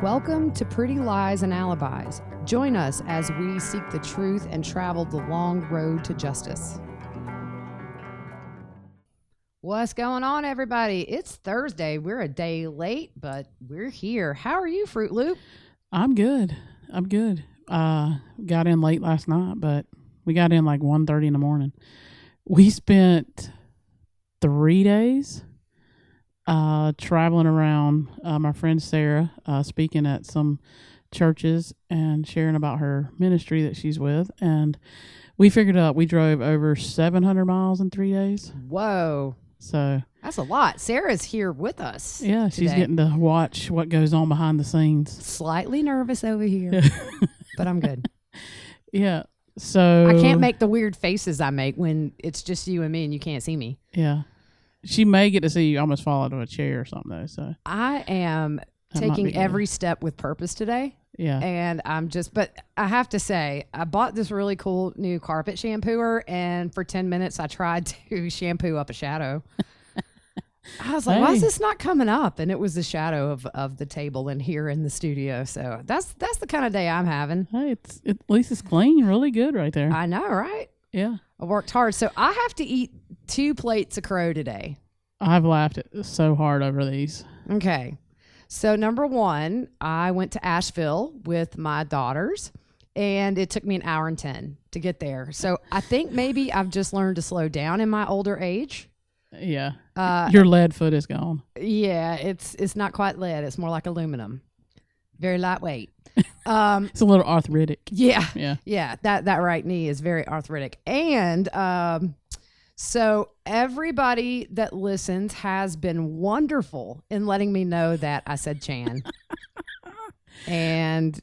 Welcome to Pretty Lies and Alibis. Join us as we seek the truth and travel the long road to justice. What's going on, everybody? It's Thursday. We're a day late, but we're here. How are you, Fruit Loop? I'm good. Got in late last night, but we got in like 1:30 in the morning. We spent 3 days traveling around. My friend Sarah speaking at some churches and sharing about her ministry that she's with. And we figured out we drove over 700 miles in 3 days. Whoa. So that's a lot. Sarah's here with us. Yeah, she's getting to watch what goes on behind the scenes. Slightly nervous over here, but I'm good. Yeah. So I can't make the weird faces I make when it's just you and me and you can't see me. Yeah. She may get to see you almost fall out of a chair or something, though. So I am taking every step with purpose today. Yeah. And but I have to say, I bought this really cool new carpet shampooer, and for 10 minutes I tried to shampoo up a shadow. I was like, why is this not coming up? And it was the shadow of the table in here in the studio. So that's the kind of day I'm having. Hey, at least it's clean, really good right there. I know, right? Yeah. I worked hard. So I have to eat 2 plates of crow today. I've laughed so hard over these. Okay. So number one, I went to Asheville with my daughters, and it took me an hour and 10 to get there. So I think maybe I've just learned to slow down in my older age. Yeah. Your lead foot is gone. Yeah, it's not quite lead. It's more like aluminum. Very lightweight. It's a little arthritic. Yeah. Yeah. Yeah. That right knee is very arthritic. And so everybody that listens has been wonderful in letting me know that I said Chan. And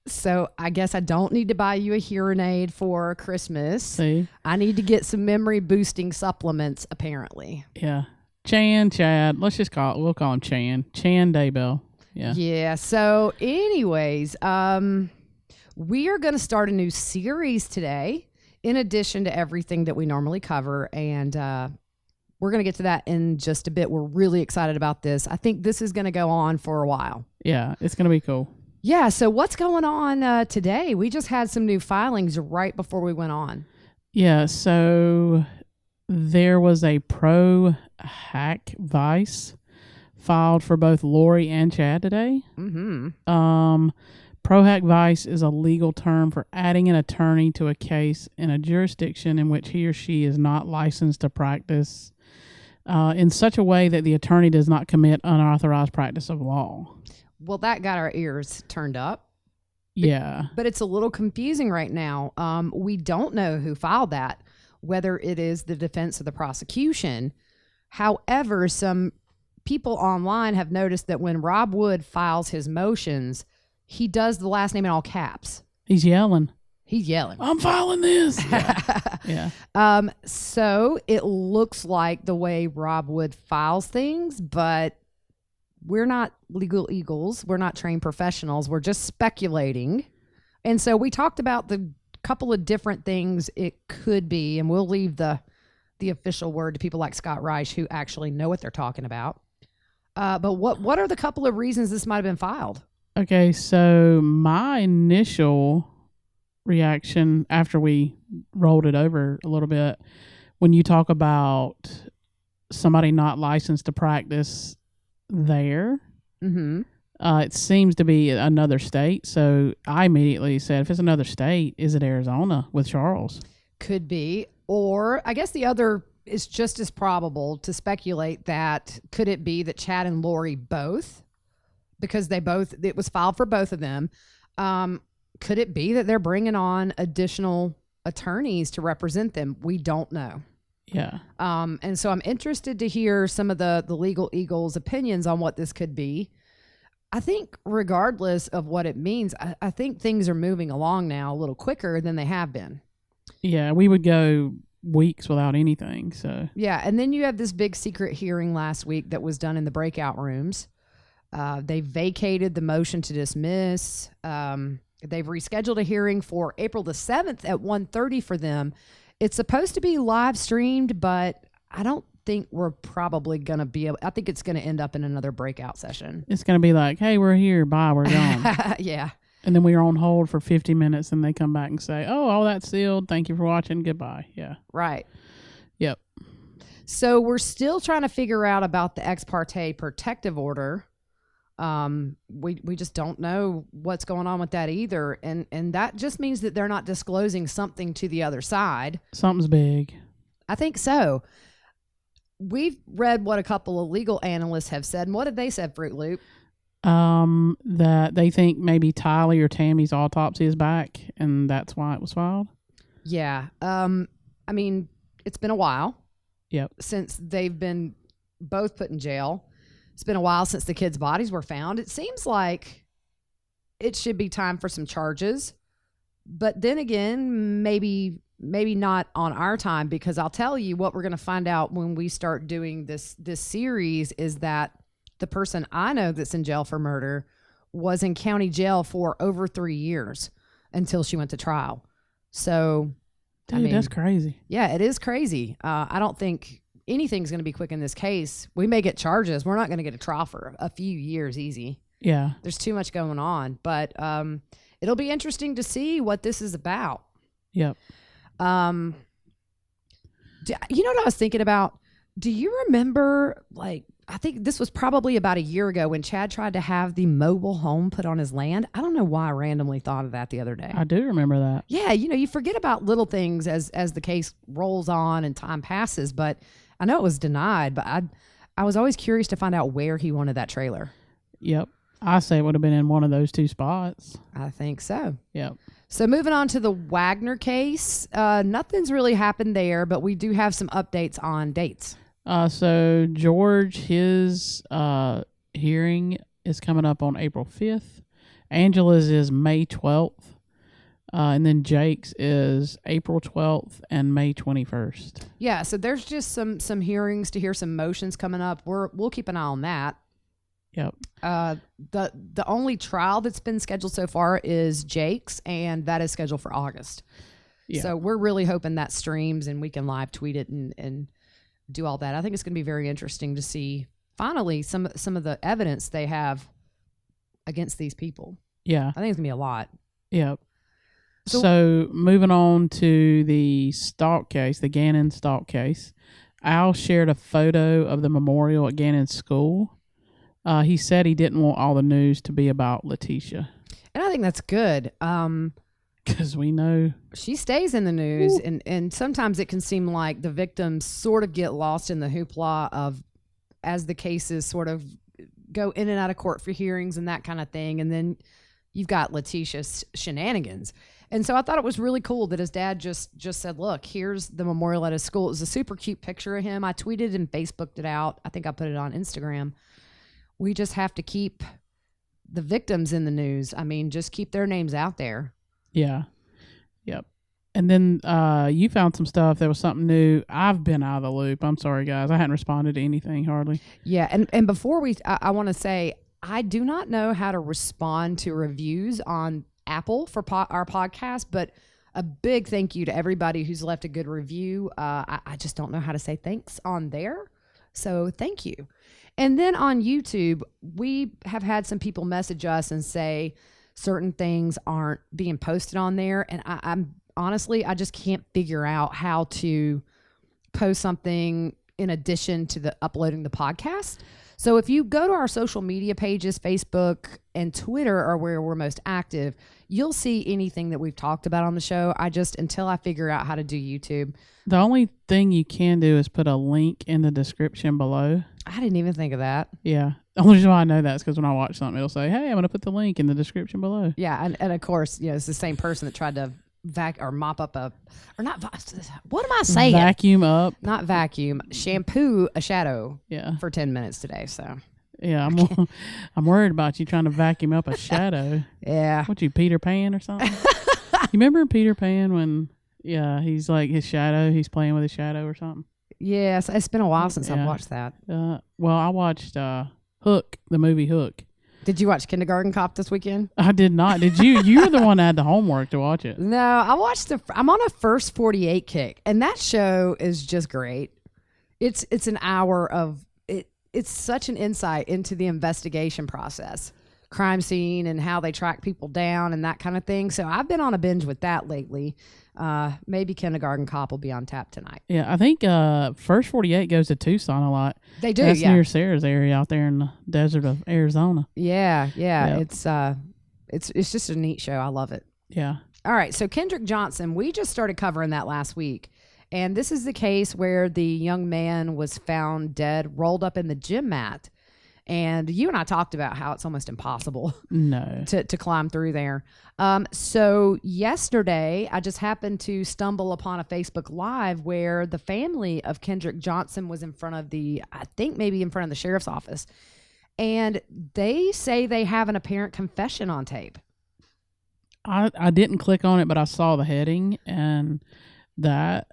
so I guess I don't need to buy you a hearing aid for Christmas. See? I need to get some memory boosting supplements, apparently. Yeah. Chad. We'll call him Chan. Chan Daybell. Yeah. Yeah. So anyways, we are going to start a new series today in addition to everything that we normally cover. And we're going to get to that in just a bit. We're really excited about this. I think this is going to go on for a while. Yeah. It's going to be cool. Yeah. So what's going on today? We just had some new filings right before we went on. Yeah. So there was a pro-hack vice filed for both Lori and Chad today. Mm-hmm. Pro-hack vice is a legal term for adding an attorney to a case in a jurisdiction in which he or she is not licensed to practice in such a way that the attorney does not commit unauthorized practice of law. Well, that got our ears turned up. Yeah. But it's a little confusing right now. We don't know who filed that, whether it is the defense or the prosecution. However, some people online have noticed that when Rob Wood files his motions, he does the last name in all caps. He's yelling. I'm filing this. Yeah. So it looks like the way Rob Wood files things, but we're not legal eagles. We're not trained professionals. We're just speculating. And so we talked about the couple of different things it could be, and we'll leave the official word to people like Scott Reich who actually know what they're talking about. But what are the couple of reasons this might have been filed? Okay, so my initial reaction after we rolled it over a little bit, when you talk about somebody not licensed to practice there, mm-hmm. It seems to be another state. So I immediately said, if it's another state, is it Arizona with Charles? Could be. Or I guess the other is just as probable to speculate that could it be that Chad and Lori both, because it was filed for both of them. Could it be that they're bringing on additional attorneys to represent them? We don't know. Yeah. And so I'm interested to hear some of the legal eagles' opinions on what this could be. I think regardless of what it means, I think things are moving along now a little quicker than they have been. Yeah, we would go weeks without anything. So yeah, and then you have this big secret hearing last week that was done in the breakout rooms. They vacated the motion to dismiss. They've rescheduled a hearing for April the 7th at 1:30 for them. It's supposed to be live streamed, but I don't think we're probably going to be able, I think it's going to end up in another breakout session. It's going to be like, hey, we're here. Bye. We're gone. Yeah. And then we're on hold for 50 minutes and they come back and say, oh, all that's sealed. Thank you for watching. Goodbye. Yeah. Right. Yep. So we're still trying to figure out about the ex parte protective order. We just don't know what's going on with that either. And that just means that they're not disclosing something to the other side. Something's big. I think so. We've read what a couple of legal analysts have said. And what did they say, Fruit Loop? That they think maybe Tylee or Tammy's autopsy is back and that's why it was filed. Yeah. I mean, it's been a while. Yep. Since they've been both put in jail. It's been a while since the kids' bodies were found. It seems like it should be time for some charges. But then again, maybe not on our time, because I'll tell you what we're going to find out when we start doing this series is that the person I know that's in jail for murder was in county jail for over 3 years until she went to trial. So, dude, I mean, that's crazy. Yeah, it is crazy. I don't think anything's going to be quick in this case. We may get charges. We're not going to get a trial for a few years easy. Yeah. There's too much going on, but it'll be interesting to see what this is about. Yep. You know what I was thinking about? Do you remember, like, I think this was probably about a year ago when Chad tried to have the mobile home put on his land. I don't know why I randomly thought of that the other day. I do remember that. Yeah, you forget about little things as the case rolls on and time passes, but I know it was denied, but I was always curious to find out where he wanted that trailer. Yep. I say it would have been in one of those two spots. I think so. Yep. So moving on to the Wagner case, nothing's really happened there, but we do have some updates on dates. So George, his hearing is coming up on April 5th. Angela's is May 12th. And then Jake's is April 12th and May 21st. Yeah, so there's just some hearings to hear some motions coming up. We'll keep an eye on that. Yep. The only trial that's been scheduled so far is Jake's, and that is scheduled for August. Yeah. So we're really hoping that streams and we can live tweet it and do all that. I think it's going to be very interesting to see finally some of the evidence they have against these people. Yeah. I think it's going to be a lot. Yep. So moving on to the Stock case, the Gannon Stock case, Al shared a photo of the memorial at Gannon's school. He said he didn't want all the news to be about Letitia. And I think that's good. Because we know she stays in the news, and sometimes it can seem like the victims sort of get lost in the hoopla of as the cases sort of go in and out of court for hearings and that kind of thing. And then you've got Letitia's shenanigans. And so I thought it was really cool that his dad just said, look, here's the memorial at his school. It was a super cute picture of him. I tweeted and Facebooked it out. I think I put it on Instagram. We just have to keep the victims in the news. I mean, just keep their names out there. Yeah. Yep. And then you found some stuff. There was something new. I've been out of the loop. I'm sorry, guys. I hadn't responded to anything hardly. Yeah. And before I want to say, I do not know how to respond to reviews on Apple for our podcast, but a big thank you to everybody who's left a good review. I just don't know how to say thanks on there. So thank you. And then on YouTube, we have had some people message us and say certain things aren't being posted on there. And I'm honestly, I just can't figure out how to post something in addition to the uploading the podcast. So if you go to our social media pages, Facebook and Twitter are where we're most active, you'll see anything that we've talked about on the show. Until I figure out how to do YouTube. The only thing you can do is put a link in the description below. I didn't even think of that. Yeah. The only reason why I know that is because when I watch something, it'll say, hey, I'm going to put the link in the description below. Yeah. And of course, it's the same person that tried to mop up what am I saying? Vacuum up. Not vacuum. Shampoo a shadow. Yeah. For 10 minutes today. So. Yeah, I'm worried about you trying to vacuum up a shadow. Yeah. What, you Peter Pan or something? You remember Peter Pan when, he's like his shadow, he's playing with his shadow or something? Yes, it's been a while since I've watched that. Well, I watched Hook, the movie Hook. Did you watch Kindergarten Cop this weekend? I did not. Did you? You were the one that had the homework to watch it. No, I watched I'm on a First 48 kick, and that show is just great. It's an hour of it. It's such an insight into the investigation process, crime scene, and how they track people down and that kind of thing. So I've been on a binge with that lately. Maybe Kindergarten Cop will be on tap tonight. Yeah, I think First 48 goes to Tucson a lot. They do. That's yeah. near Sarah's area out there in the desert of Arizona. Yeah. Yep. It's just a neat show. I love it. Yeah. All right. So Kendrick Johnson, we just started covering that last week. And this is the case where the young man was found dead, rolled up in the gym mat. And you and I talked about how it's almost impossible to climb through there. So yesterday, I just happened to stumble upon a Facebook Live where the family of Kendrick Johnson was in front of I think maybe in front of the sheriff's office. And they say they have an apparent confession on tape. I didn't click on it, but I saw the heading and that.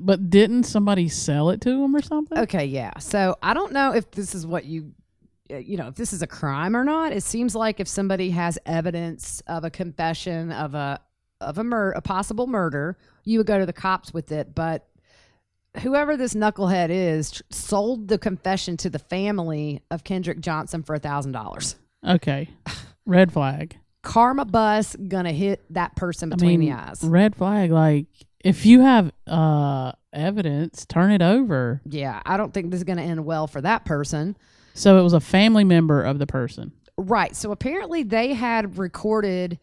But didn't somebody sell it to him or something? Okay, yeah. So I don't know if this is what if this is a crime or not. It seems like if somebody has evidence of a confession of a possible murder, you would go to the cops with it. But whoever this knucklehead is sold the confession to the family of Kendrick Johnson for $1,000. Okay, red flag. Karma bus gonna hit that person between the eyes. Red flag. Like if you have evidence, turn it over. Yeah, I don't think this is gonna end well for that person. So it was a family member of the person. Right. So apparently they had recorded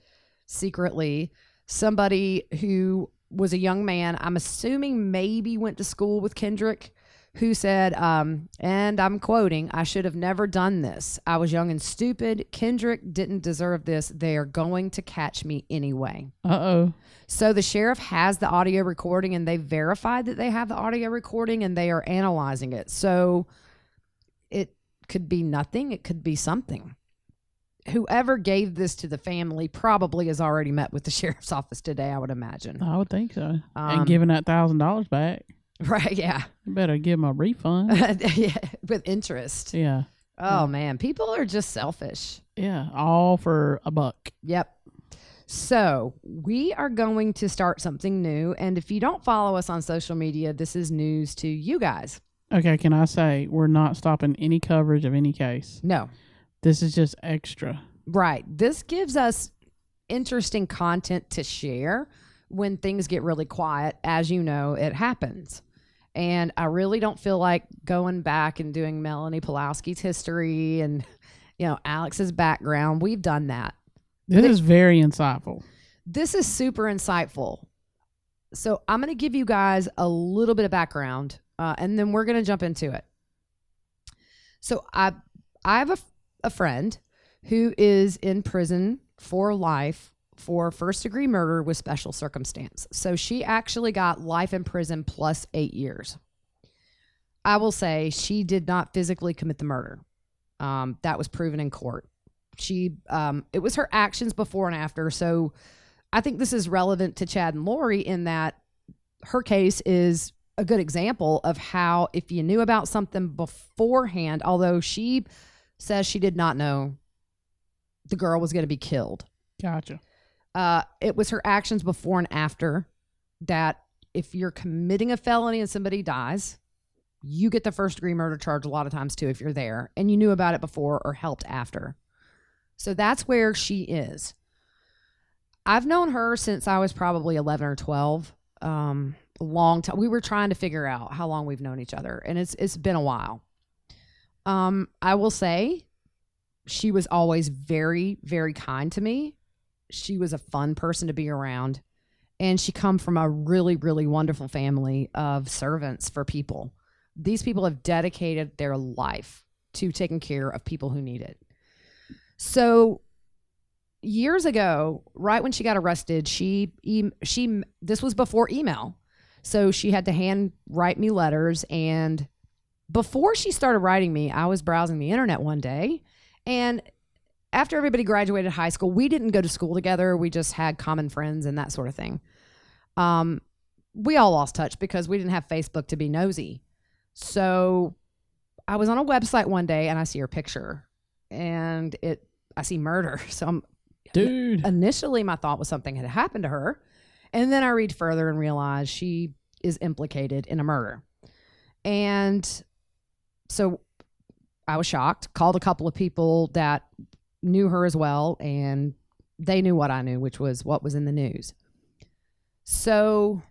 secretly somebody who was a young man, I'm assuming maybe went to school with Kendrick, who said, and I'm quoting, "I should have never done this. I was young and stupid. Kendrick didn't deserve this. They are going to catch me anyway." Uh-oh. So the sheriff has the audio recording and they verified that they have the audio recording and they are analyzing it. So it could be nothing. It could be something. Whoever gave this to the family probably has already met with the sheriff's office today, I would imagine. I would think so. And giving that $1,000 back. Right, yeah. You better give them a refund. Yeah, with interest. Yeah. Oh, man. People are just selfish. Yeah, all for $1. Yep. So we are going to start something new. And if you don't follow us on social media, this is news to you guys. Okay, can I say we're not stopping any coverage of any case? No. This is just extra. Right. This gives us interesting content to share when things get really quiet. As you know, it happens. And I really don't feel like going back and doing Melanie Pulowski's history and, Alex's background. We've done that. This is very insightful. This is super insightful. So I'm going to give you guys a little bit of background, and then we're going to jump into it. So I have a friend who is in prison for life for first-degree murder with special circumstance. So she actually got life in prison plus 8 years. I will say she did not physically commit the murder. That was proven in court. It was her actions before and after. So I think this is relevant to Chad and Lori in that her case is a good example of how if you knew about something beforehand, although she says she did not know the girl was going to be killed. Gotcha. It was her actions before and after that if you're committing a felony and somebody dies, you get the first degree murder charge a lot of times too if you're there and you knew about it before or helped after. So that's where she is. I've known her since I was probably 11 or 12. A long time. We were trying to figure out how long we've known each other, and it's been a while. I will say she was always very, very kind to me. She was a fun person to be around, and she come from a really, really wonderful family of servants for people. These people have dedicated their life to taking care of people who need it. So years ago, right when she got arrested, this was before email. So she had to hand write me letters. And before she started writing me, I was browsing the internet one day. And after everybody graduated high school, we didn't go to school together. We just had common friends and that sort of thing. We all lost touch because we didn't have Facebook to be nosy. So I was on a website one day and I see her picture and I see murder. So initially my thought was something had happened to her. And then I read further and realize she is implicated in a murder. And so I was shocked, called a couple of people that knew her as well, and they knew what I knew, which was what was in the news. So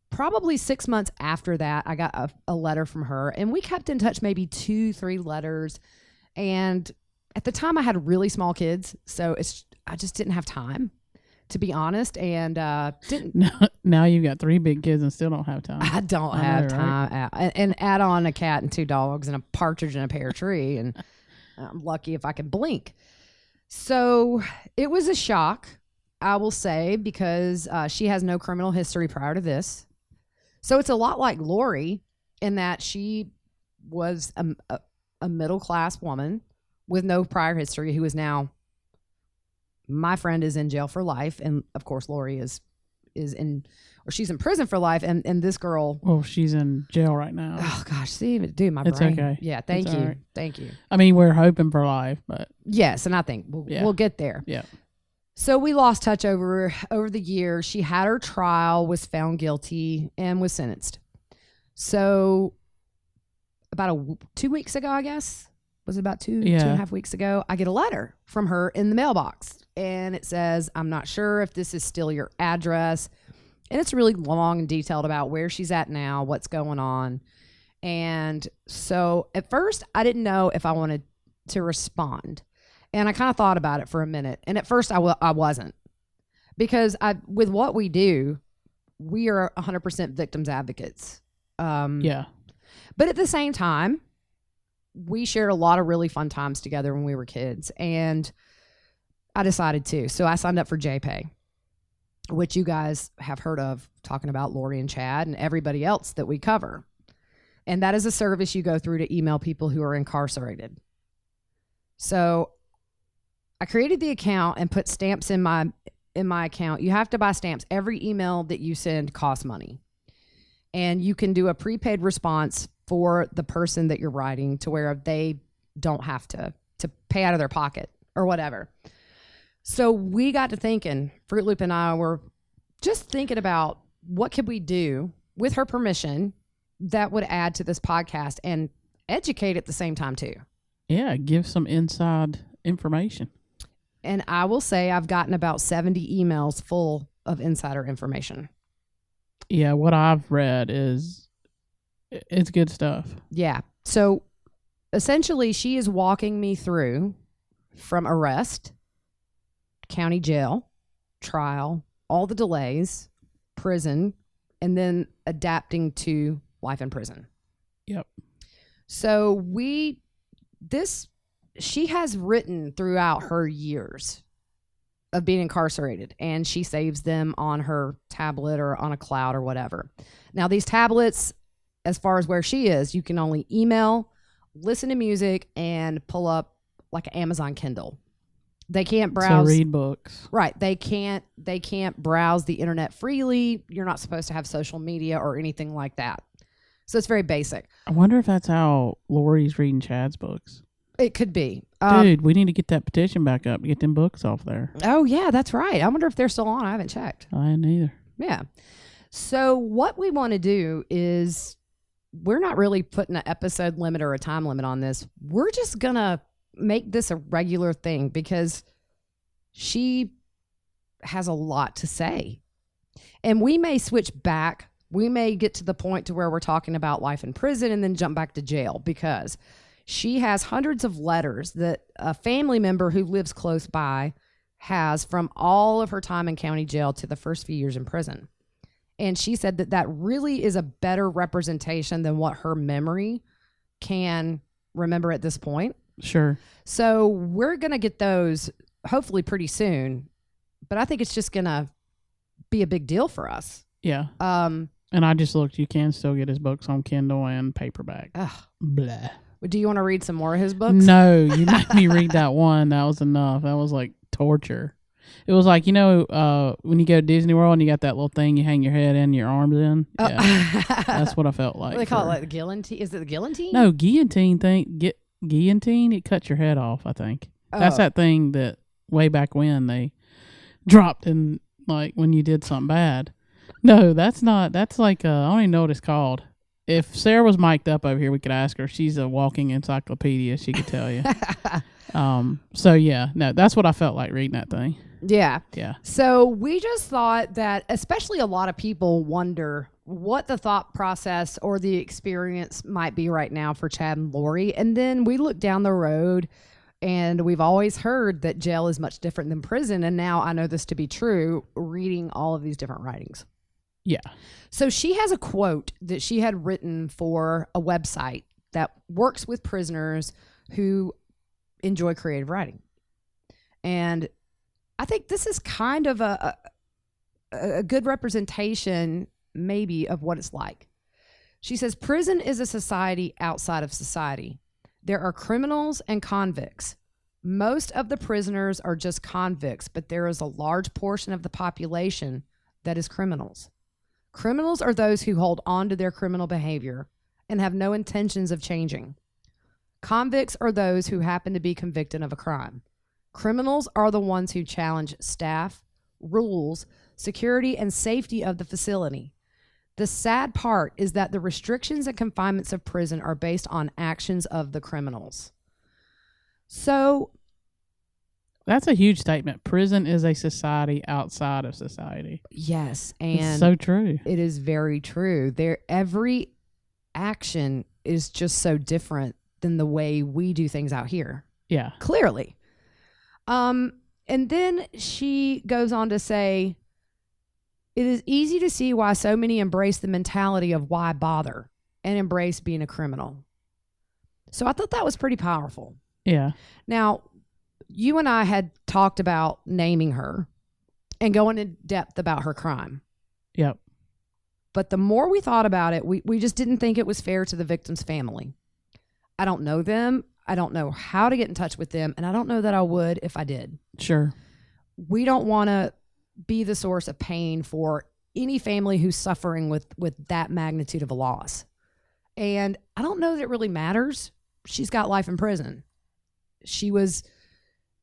probably 6 months after that, I got a letter from her, and we kept in touch, maybe 2-3 letters. And at the time I had really small kids, so I just didn't have time, to be honest, and didn't. Now you've got 3 big kids and still don't have time. I don't have time. Right? And add on a cat and 2 dogs and a partridge in a pear tree, and I'm lucky if I can blink. So it was a shock, I will say, because she has no criminal history prior to this. So it's a lot like Lori in that she was a middle-class woman with no prior history who is now, my friend is in jail for life. And of course, Lori is in, or she's in prison for life. And this girl. Well, she's in jail right now. Oh gosh, see, dude, my it's brain. Okay. Yeah. Thank it's you. Right. Thank you. I mean, we're hoping for life, but. Yes. And I think we'll get there. Yeah. So we lost touch over the years. She had her trial, was found guilty, and was sentenced. So about 2 weeks ago, I guess, was it about 2.5 weeks ago, I get a letter from her in the mailbox, and it says, I'm not sure if this is still your address. And it's really long and detailed about where she's at now, what's going on. And so at first I didn't know if I wanted to respond. And I kind of thought about it for a minute. And at first I wasn't, because with what we do, we are 100% victims advocates. Yeah. But at the same time, we shared a lot of really fun times together when we were kids, and I decided to. So I signed up for JPay, which you guys have heard of, talking about Lori and Chad and everybody else that we cover. And that is a service you go through to email people who are incarcerated. So I created the account and put stamps in my account. You have to buy stamps. Every email that you send costs money. And you can do a prepaid response for the person that you're writing to where they don't have to pay out of their pocket or whatever. So we got to thinking, Fruit Loop and I were just thinking about what could we do with her permission that would add to this podcast and educate at the same time too. Yeah, give some inside information. And I will say I've gotten about 70 emails full of insider information. Yeah, what I've read is it's good stuff. Yeah. So essentially she is walking me through from arrest, county jail, trial, all the delays, prison, and then adapting to life in prison. Yep. So she has written throughout her years of being incarcerated, and she saves them on her tablet or on a cloud or whatever. Now, these tablets, as far as where she is, you can only email, listen to music, and pull up like an Amazon Kindle. They can't browse. So read books. Right. They can't browse the internet freely. You're not supposed to have social media or anything like that. So it's very basic. I wonder if that's how Lori's reading Chad's books. It could be. Dude, we need to get that petition back up, get them books off there. Oh, yeah, that's right. I wonder if they're still on. I haven't checked. I ain't either. Yeah. So what we want to do is, we're not really putting an episode limit or a time limit on this. We're just going to make this a regular thing because she has a lot to say. And we may switch back. We may get to the point to where we're talking about life in prison and then jump back to jail, because she has hundreds of letters that a family member who lives close by has from all of her time in county jail to the first few years in prison. And she said that really is a better representation than what her memory can remember at this point. Sure. So we're going to get those hopefully pretty soon, but I think it's just going to be a big deal for us. Yeah. And I just looked, you can still get his books on Kindle and paperback. Ugh. Blah. Do you want to read some more of his books? No, you made me read that one. That was enough. That was like torture. It was like, when you go to Disney World and you got that little thing you hang your head in, your arms in. Yeah, that's what I felt like. What they call it, like the guillotine? Is it the guillotine? No, guillotine thing. Guillotine, it cuts your head off, I think. Oh. That's that thing that way back when they dropped in, like when you did something bad. No, that's not. That's like, I don't even know what it's called. If Sarah was mic'd up over here, we could ask her. She's a walking encyclopedia. She could tell you. So yeah, no, that's what I felt like reading that thing. Yeah. Yeah. So we just thought that, especially a lot of people wonder what the thought process or the experience might be right now for Chad and Lori. And then we look down the road, and we've always heard that jail is much different than prison. And now I know this to be true reading all of these different writings. Yeah. So she has a quote that she had written for a website that works with prisoners who enjoy creative writing. And I think this is kind of a good representation, maybe, of what it's like. She says, prison is a society outside of society. There are criminals and convicts. Most of the prisoners are just convicts, but there is a large portion of the population that is criminals. Criminals are those who hold on to their criminal behavior and have no intentions of changing. Convicts are those who happen to be convicted of a crime. Criminals are the ones who challenge staff, rules, security, and safety of the facility. The sad part is that the restrictions and confinements of prison are based on actions of the criminals. So that's a huge statement. Prison is a society outside of society. Yes, and it's so true. It is very true. Every action is just so different than the way we do things out here. Yeah. Clearly. And then she goes on to say, it is easy to see why so many embrace the mentality of why bother and embrace being a criminal. So I thought that was pretty powerful. Yeah. Now, you and I had talked about naming her and going in depth about her crime. Yep. But the more we thought about it, we just didn't think it was fair to the victim's family. I don't know them. I don't know how to get in touch with them. And I don't know that I would if I did. Sure. We don't want to be the source of pain for any family who's suffering with that magnitude of a loss. And I don't know that it really matters. She's got life in prison. She was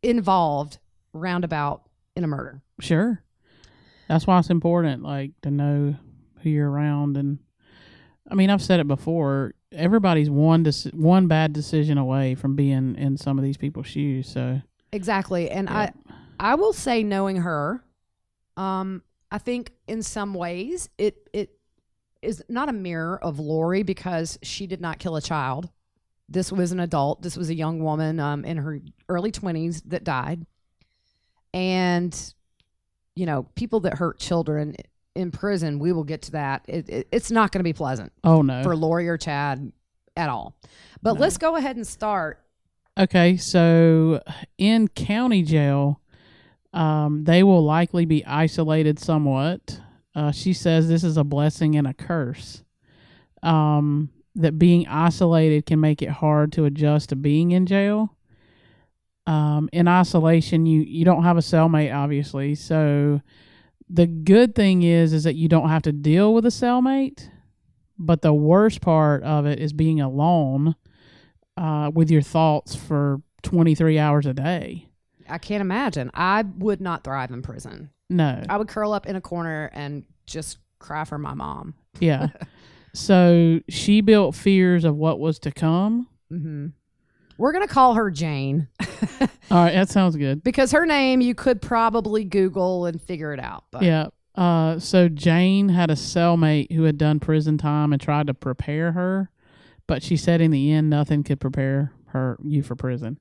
involved roundabout in a murder. Sure. That's why it's important, like, to know who you're around. And I mean, I've said it before, everybody's one bad decision away from being in some of these people's shoes. So exactly. And yeah. I will say, knowing her, I think in some ways it is not a mirror of Lori, because she did not kill a child. This was an adult. This was a young woman in her early 20s that died. And, you know, people that hurt children in prison, we will get to that. It's not going to be pleasant. Oh, no. For Lori or Chad at all. But let's go ahead and start. Okay, so in county jail, they will likely be isolated somewhat. She says this is a blessing and a curse. That being isolated can make it hard to adjust to being in jail. In isolation, you don't have a cellmate, obviously. So the good thing is that you don't have to deal with a cellmate. But the worst part of it is being alone with your thoughts for 23 hours a day. I can't imagine. I would not thrive in prison. No. I would curl up in a corner and just cry for my mom. Yeah. So she built fears of what was to come. Mm-hmm. We're going to call her Jane. All right, that sounds good. Because her name you could probably Google and figure it out. But. Yeah. So Jane had a cellmate who had done prison time and tried to prepare her, but she said in the end nothing could prepare you for prison.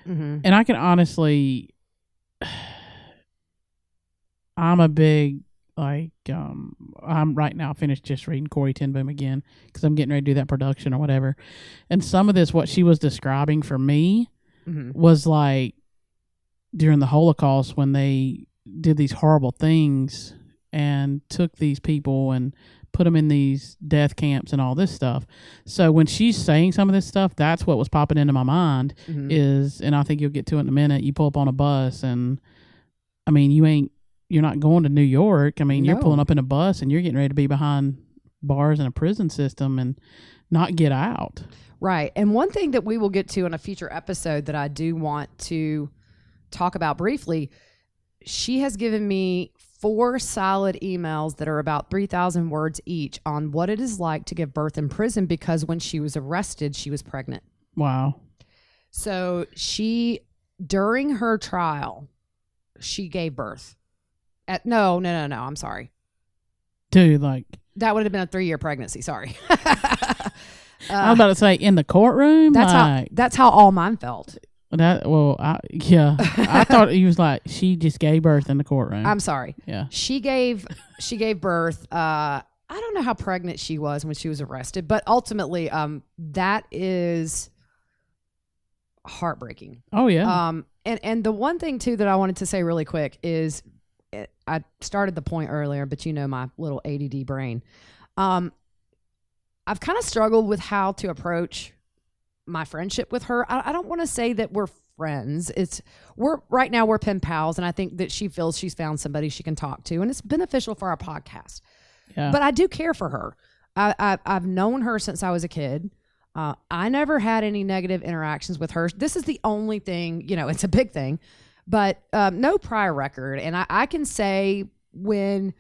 Mm-hmm. And I can honestly, I'm a big, I'm right now finished just reading Corey ten Boom again because I'm getting ready to do that production or whatever. And some of this, what she was describing for me, was like during the Holocaust when they did these horrible things and took these people and put them in these death camps and all this stuff. So when she's saying some of this stuff, that's what was popping into my mind is, and I think you'll get to it in a minute, you pull up on a bus and, I mean, you're not going to New York. I mean, you're pulling up in a bus and you're getting ready to be behind bars in a prison system and not get out. Right. And one thing that we will get to in a future episode that I do want to talk about briefly, she has given me 4 solid emails that are about 3,000 words each on what it is like to give birth in prison, because when she was arrested, she was pregnant. Wow. So during her trial, she gave birth. No, I'm sorry. Dude, like. That would have been a 3-year pregnancy. Sorry. I was about to say in the courtroom. That's how all mine felt. I thought he was like she just gave birth in the courtroom. I'm sorry. Yeah. She gave birth. I don't know how pregnant she was when she was arrested, but ultimately, that is heartbreaking. Oh yeah. And the one thing too that I wanted to say really quick is, I started the point earlier, but my little ADD brain. I've kind of struggled with how to approach my friendship with her. I don't want to say that we're friends. Right now we're pen pals, and I think that she feels she's found somebody she can talk to, and it's beneficial for our podcast. Yeah. But I do care for her. I've known her since I was a kid. I never had any negative interactions with her. This is the only thing, it's a big thing, but no prior record. And I can say when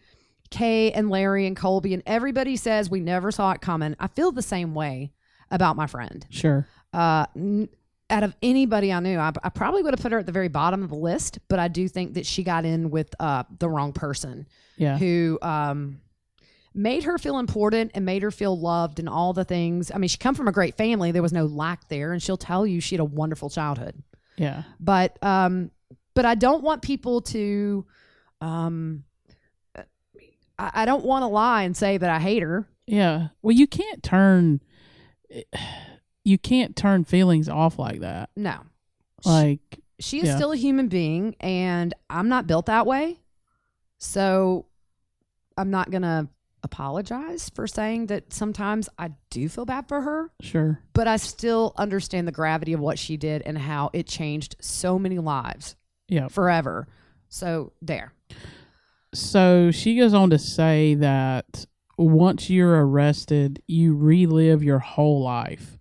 Kay and Larry and Colby and everybody says we never saw it coming, I feel the same way about my friend. Sure. Out of anybody I knew, I probably would have put her at the very bottom of the list, but I do think that she got in with the wrong person. Yeah. Who made her feel important and made her feel loved and all the things. I mean, she come from a great family. There was no lack there, and she'll tell you she had a wonderful childhood. Yeah. But I don't want people to I don't want to lie and say that I hate her. Yeah. Well, you can't turn feelings off like that. No. Like she is still a human being, and I'm not built that way. So I'm not going to apologize for saying that sometimes I do feel bad for her. Sure. But I still understand the gravity of what she did and how it changed so many lives. Yeah. Forever. So there. So she goes on to say that once you're arrested, you relive your whole life.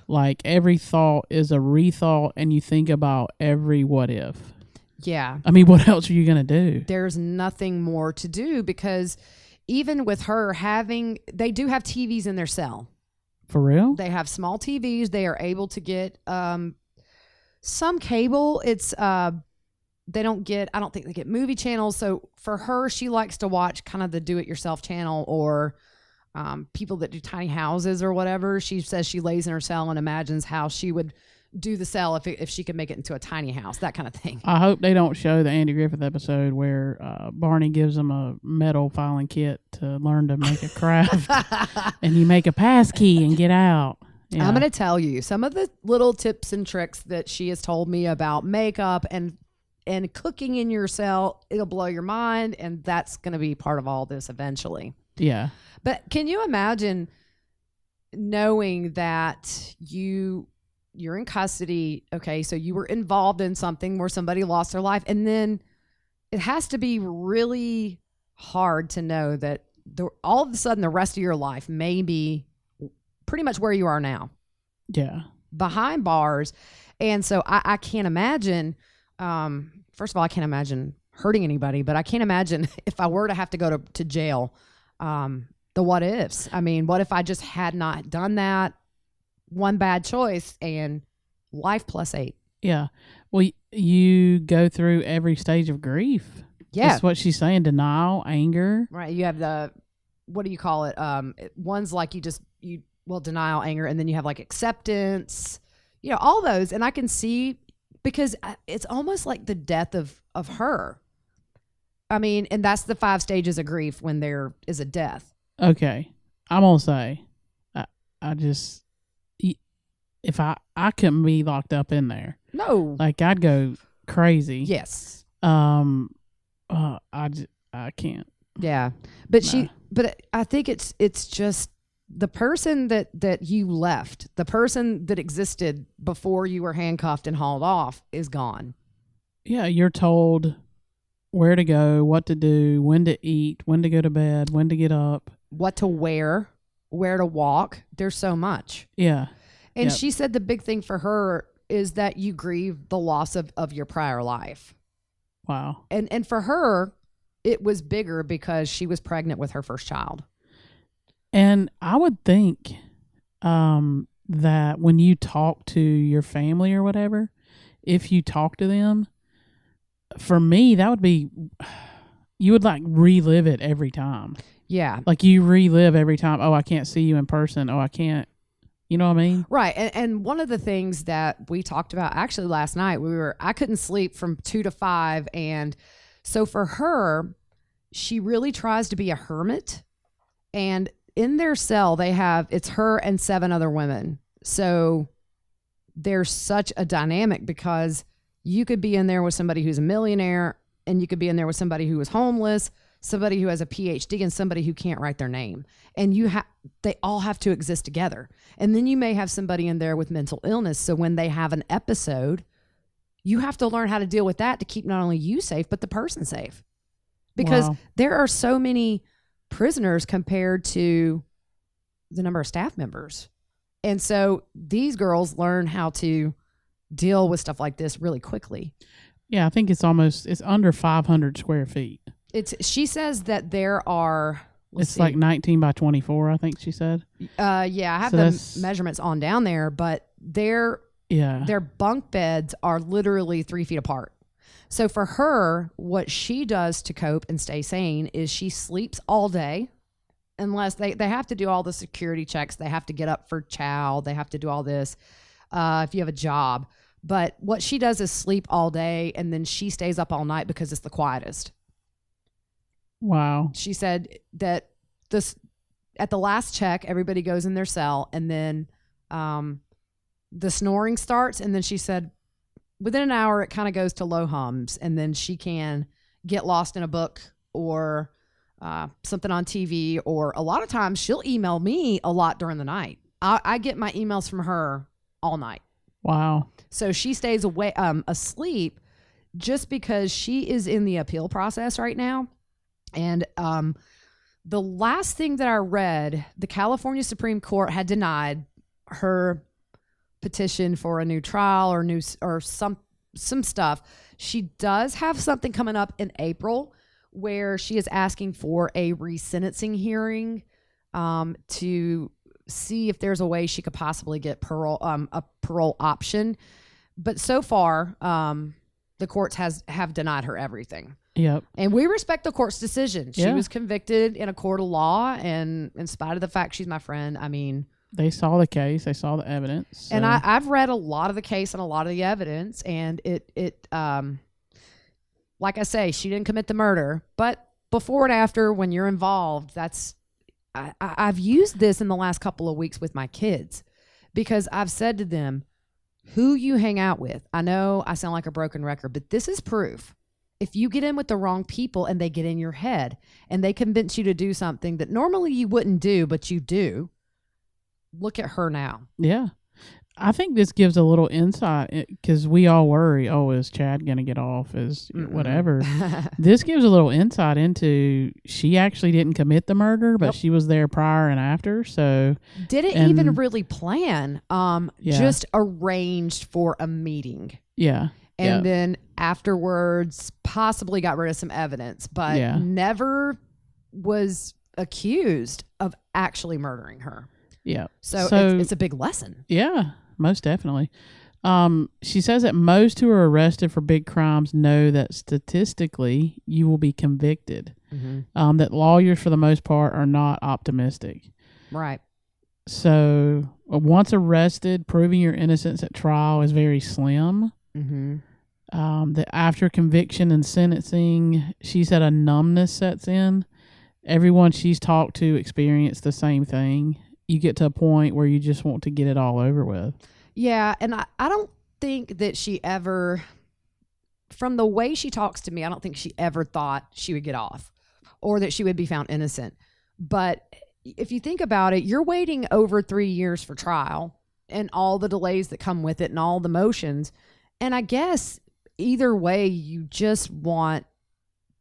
Like every thought is a rethought, and you think about every what if. Yeah. I mean, what else are you going to do? There's nothing more to do, because even with her they do have TVs in their cell. For real? They have small TVs. They are able to get some cable. It's I don't think they get movie channels. So for her, she likes to watch kind of the do-it-yourself channel, or people that do tiny houses or whatever. She says she lays in her cell and imagines how she would do the cell if she could make it into a tiny house, that kind of thing. I hope they don't show the Andy Griffith episode where Barney gives them a metal filing kit to learn to make a craft, and you make a pass key and get out. Yeah. I'm going to tell you some of the little tips and tricks that she has told me about makeup and cooking in your cell. It'll blow your mind, and that's going to be part of all this eventually. Yeah. But can you imagine knowing that you're in custody? Okay, so you were involved in something where somebody lost their life, and then it has to be really hard to know that all of a sudden the rest of your life may be pretty much where you are now. Yeah. Behind bars. And so I can't imagine, first of all, I can't imagine hurting anybody, but I can't imagine if I were to have to go to jail, the what ifs. I mean, what if I just had not done that one bad choice and life plus 8? Yeah. Well, you go through every stage of grief. Yeah. That's what she's saying. Denial, anger. Right. You have what do you call it? One's like denial, anger, and then you have like acceptance, all those. And I can see, because it's almost like the death of her. I mean, and that's the 5 stages of grief when there is a death. Okay. I'm going to say, if I couldn't be locked up in there. No. Like I'd go crazy. Yes. I can't. Yeah. But I think it's just the person that you left, the person that existed before you were handcuffed and hauled off is gone. Yeah, you're told where to go, what to do, when to eat, when to go to bed, when to get up, what to wear, where to walk. There's so much. Yeah. And she said the big thing for her is that you grieve the loss of your prior life. Wow. And for her, it was bigger because she was pregnant with her first child. And I would think that when you talk to your family or whatever, if you talk to them, for me, that would be, you would like relive it every time. Yeah. Like you relive every time, oh, I can't see you in person. Oh, I can't. You know what I mean? Right. And one of the things that we talked about actually last night, I couldn't sleep from 2 to 5. And so for her, she really tries to be a hermit. And in their cell, it's her and 7 other women. So there's such a dynamic because you could be in there with somebody who's a millionaire, and you could be in there with somebody who is homeless, somebody who has a PhD, and somebody who can't write their name. And they all have to exist together. And then you may have somebody in there with mental illness. So when they have an episode, you have to learn how to deal with that to keep not only you safe, but the person safe. Because there are so many prisoners compared to the number of staff members. And so these girls learn how to deal with stuff like this really quickly. Yeah, I think it's under 500 square feet. She says that there are, it's like 19 by 24, I think she said. Yeah, I have the measurements on down there, but their bunk beds are literally 3 feet apart. So for her, what she does to cope and stay sane is she sleeps all day, unless they have to do all the security checks. They have to get up for chow. They have to do all this if you have a job. But what she does is sleep all day, and then she stays up all night because it's the quietest. Wow. She said that at the last check, everybody goes in their cell, and then the snoring starts, and then she said within an hour it kind of goes to low hums, and then she can get lost in a book or something on TV, or a lot of times she'll email me a lot during the night. I get my emails from her all night. Wow. So she stays asleep just because she is in the appeal process right now. And the last thing that I read, the California Supreme Court had denied her petition for a new trial or some stuff. She does have something coming up in April where she is asking for a resentencing hearing to see if there's a way she could possibly get a parole option. But so far, the courts have denied her everything. Yep. And we respect the court's decision. She Yeah. was convicted in a court of law, and in spite of the fact she's my friend, I mean, they saw the case, they saw the evidence. So. And I've read a lot of the case and a lot of the evidence, and it like I say, she didn't commit the murder, but before and after, when you're involved, I've used this in the last couple of weeks with my kids, because I've said to them, who you hang out with. I know I sound like a broken record, but this is proof. If you get in with the wrong people and they get in your head and they convince you to do something that normally you wouldn't do, but you do, look at her now. Yeah. I think this gives a little insight, because we all worry, is Chad going to get off, whatever. This gives a little insight into she actually didn't commit the murder, but she was there prior and after. So didn't even really plan, just arranged for a meeting. Yeah. And then afterwards possibly got rid of some evidence, but never was accused of actually murdering her. Yeah. So it's a big lesson. Yeah, most definitely. She says that most who are arrested for big crimes know that statistically you will be convicted. Mm-hmm. That lawyers, for the most part, are not optimistic. Right. So once arrested, proving your innocence at trial is very slim. Mm-hmm. That after conviction and sentencing, she said a numbness sets in. Everyone she's talked to experienced the same thing. You get to a point where you just want to get it all over with. Yeah, and I don't think that she ever, from the way she talks to me, I don't think she ever thought she would get off or that she would be found innocent. But if you think about it, you're waiting over 3 years for trial and all the delays that come with it and all the motions. And I guess either way, you just want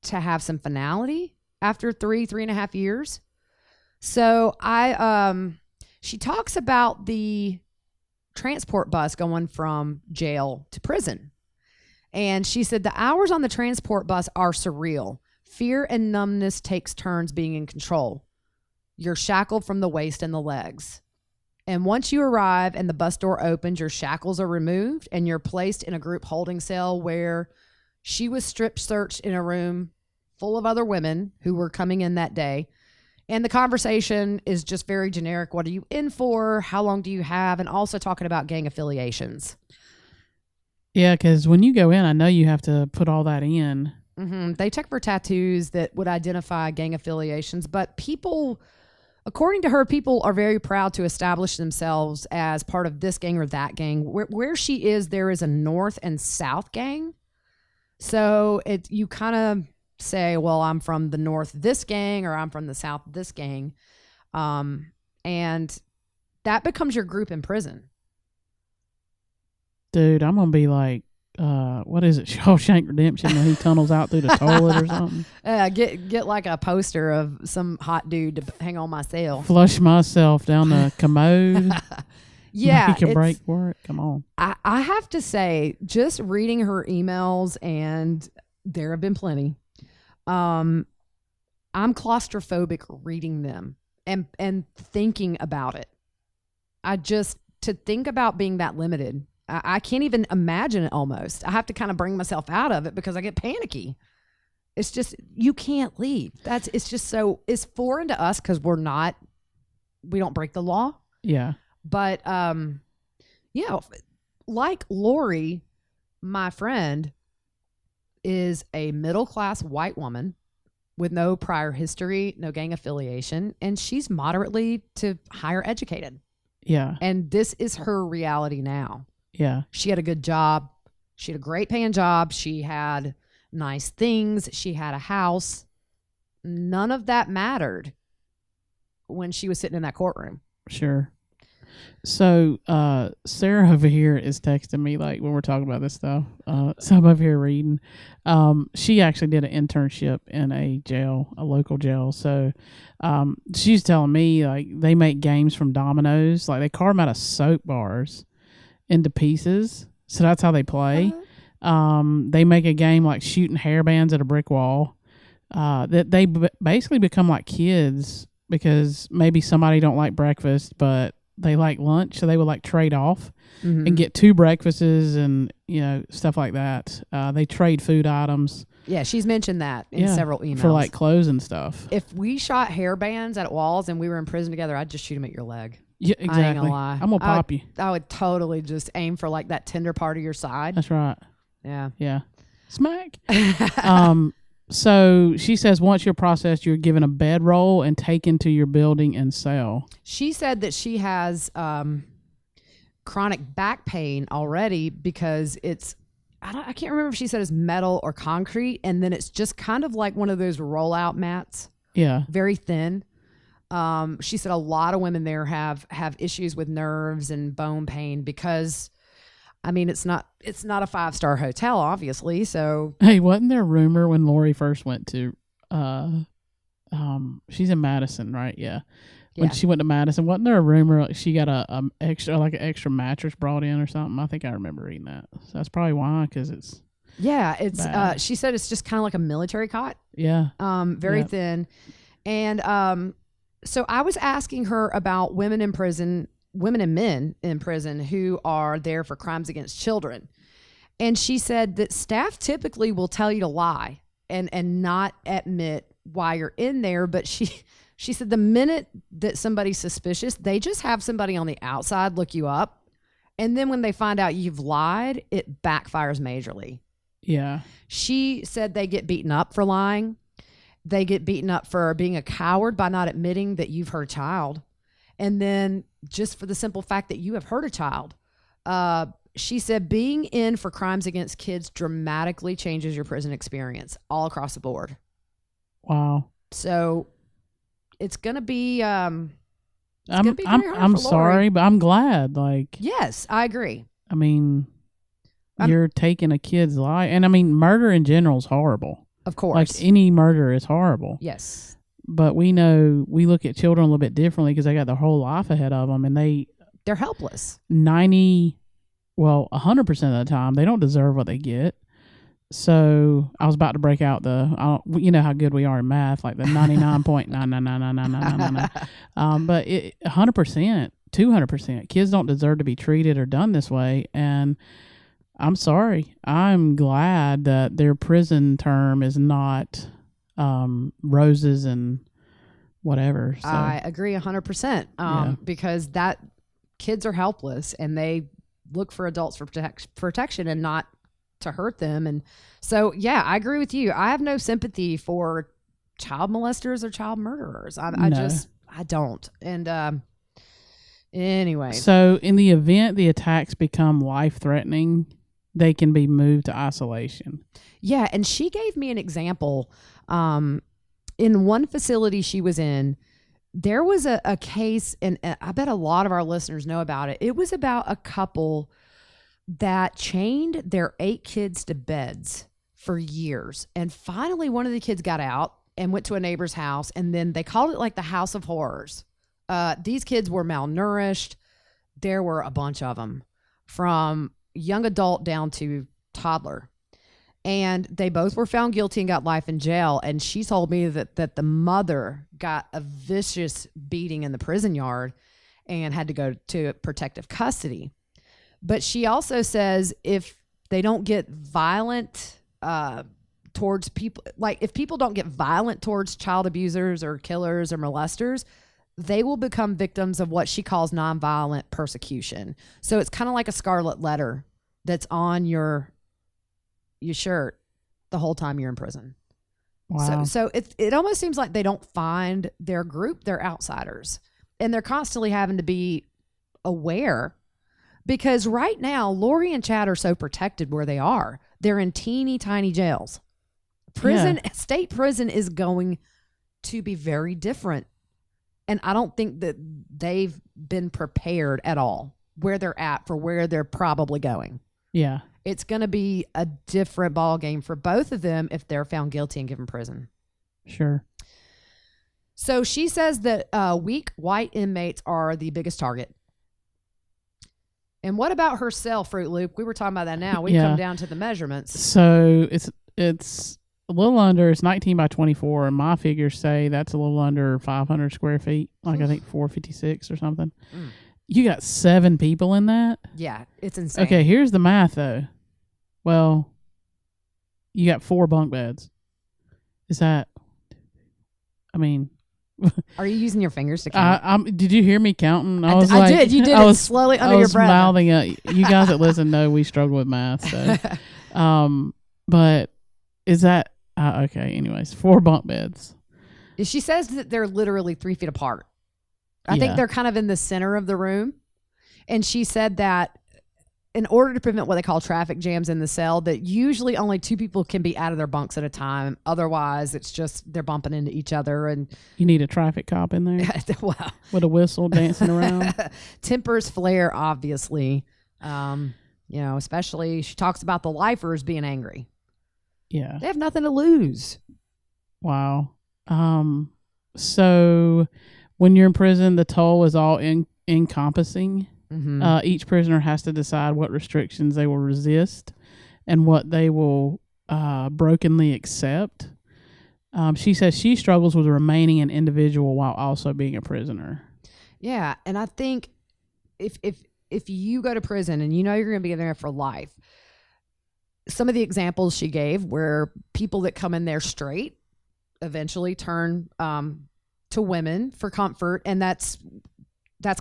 to have some finality after 3.5 years. So she talks about the transport bus going from jail to prison. And she said the hours on the transport bus are surreal. Fear and numbness takes turns being in control. You're shackled from the waist and the legs. And once you arrive and the bus door opens, your shackles are removed and you're placed in a group holding cell where she was strip searched in a room full of other women who were coming in that day. And the conversation is just very generic. What are you in for? How long do you have? And also talking about gang affiliations. Yeah, because when you go in, I know you have to put all that in. Mm-hmm. They check for tattoos that would identify gang affiliations. But people, according to her, people are very proud to establish themselves as part of this gang or that gang. Where she is, there is a north and south gang. So you kind of say, well, I'm from the north this gang or I'm from the south this gang. And that becomes your group in prison. Dude, I'm going to be like, what is it? Shawshank Redemption when he tunnels out through the toilet or something? Get like a poster of some hot dude to hang on my cell. Flush myself down the commode. Yeah. Make a break for it. Come on. I have to say, just reading her emails, and there have been plenty, I'm claustrophobic reading them and thinking about it. To think about being that limited, I can't even imagine it almost. I have to kind of bring myself out of it because I get panicky. It's just, you can't leave. It's foreign to us because we don't break the law. Yeah. But, like Lori, my friend, is a middle-class white woman with no prior history, no gang affiliation, and she's moderately to higher educated. Yeah. And this is her reality now. Yeah. She had a good job. She had a great paying job. She had nice things. She had a house. None of that mattered when she was sitting in that courtroom. Sure. So Sarah over here is texting me like when we're talking about this stuff. So I'm over here reading. She actually did an internship in a local jail. So she's telling me like they make games from dominoes. Like they carve them out of soap bars into pieces. So that's how they play. They make a game like shooting hairbands at a brick wall. That they basically become like kids because maybe somebody don't like breakfast, but they like lunch, so they would like trade off and get 2 breakfasts and stuff like that. They trade food items. Yeah, she's mentioned that in several emails for like clothes and stuff. If we shot hair bands at walls and we were in prison together, I'd just shoot them at your leg. Yeah, exactly. I ain't gonna lie. I'm gonna pop you. I would totally just aim for like that tender part of your side. That's right. Yeah. Yeah. Smack. So she says once you're processed, you're given a bedroll and taken to your building and cell. She said that she has chronic back pain already because I can't remember if she said it's metal or concrete, and then it's just kind of like one of those rollout mats. Yeah. Very thin. She said a lot of women there have issues with nerves and bone pain because, I mean, it's not a 5-star hotel, obviously. So hey, wasn't there a rumor when Lori first went to, she's in Madison, right? Yeah. When she went to Madison, wasn't there a rumor like she got an extra mattress brought in or something? I think I remember reading that. So that's probably why, because it's. Yeah, it's. She said it's just kind of like a military cot. Yeah. Very thin, and so I was asking her about women and men in prison who are there for crimes against children. And she said that staff typically will tell you to lie and not admit why you're in there. But she said the minute that somebody's suspicious, they just have somebody on the outside look you up. And then when they find out you've lied, it backfires majorly. Yeah. She said they get beaten up for lying. They get beaten up for being a coward by not admitting that you've hurt a child. And then just for the simple fact that you have hurt a child. She said being in for crimes against kids dramatically changes your prison experience all across the board. Wow. So it's going to be I'm sorry, but I'm glad. Like, yes, I agree. I mean, you're taking a kid's life. And I mean, murder in general is horrible. Of course. Like any murder is horrible. Yes. But we look at children a little bit differently because they got their whole life ahead of them, and they're helpless. 100% of the time, they don't deserve what they get. So I was about to break out you know how good we are in math, like the 99.9999999. But 100%, 200%, kids don't deserve to be treated or done this way. And I'm sorry. I'm glad that their prison term is not roses and whatever. So, I agree 100%. Because that kids are helpless and they look for adults for protection and not to hurt them. And so, yeah, I agree with you. I have no sympathy for child molesters or child murderers. I don't. And anyway. So in the event the attacks become life-threatening, they can be moved to isolation. Yeah, and she gave me an example. In one facility she was in, there was a case, and I bet a lot of our listeners know about it. It was about a couple that chained their 8 kids to beds for years. And finally, one of the kids got out and went to a neighbor's house, and then they called it like the House of Horrors. These kids were malnourished. There were a bunch of them, from young adult down to toddler. And they both were found guilty and got life in jail. And she told me that the mother got a vicious beating in the prison yard and had to go to protective custody. But she also says if they don't get violent towards people, like if people don't get violent towards child abusers or killers or molesters, they will become victims of what she calls nonviolent persecution. So it's kind of like a scarlet letter that's on your shirt the whole time you're in prison. Wow. So it almost seems like they don't find their group, they're outsiders. And they're constantly having to be aware, because right now, Lori and Chad are so protected where they are. They're in teeny tiny jails. State prison is going to be very different. And I don't think that they've been prepared at all where they're at for where they're probably going. Yeah. It's going to be a different ball game for both of them if they're found guilty and given prison. Sure. So she says that weak white inmates are the biggest target. And what about herself, Fruit Loop? We were talking about that now. We come down to the measurements. So it's a little under, it's 19 by 24, and my figures say that's a little under 500 square feet, like I think 456 or something. Mm. You got 7 people in that? Yeah, it's insane. Okay, here's the math, though. Well, you got 4 bunk beds. Is that, I mean... Are you using your fingers to count? Did you hear me counting? I did. You did it slowly under your breath. I was mouthing it. You guys that listen know we struggle with math. So, but is that okay? Anyways, 4 bunk beds. She says that they're literally 3 feet apart. I think they're kind of in the center of the room, and she said that in order to prevent what they call traffic jams in the cell, that usually only 2 people can be out of their bunks at a time. Otherwise, it's just they're bumping into each other. And you need a traffic cop in there. Wow. With a whistle dancing around. Tempers flare, obviously. Especially she talks about the lifers being angry. Yeah. They have nothing to lose. Wow. So when you're in prison, the toll is all encompassing. Mm-hmm. Each prisoner has to decide what restrictions they will resist and what they will brokenly accept. She says she struggles with remaining an individual while also being a prisoner. Yeah, and I think if you go to prison and you know you're going to be in there for life, some of the examples she gave were people that come in there straight eventually turn to women for comfort, and that's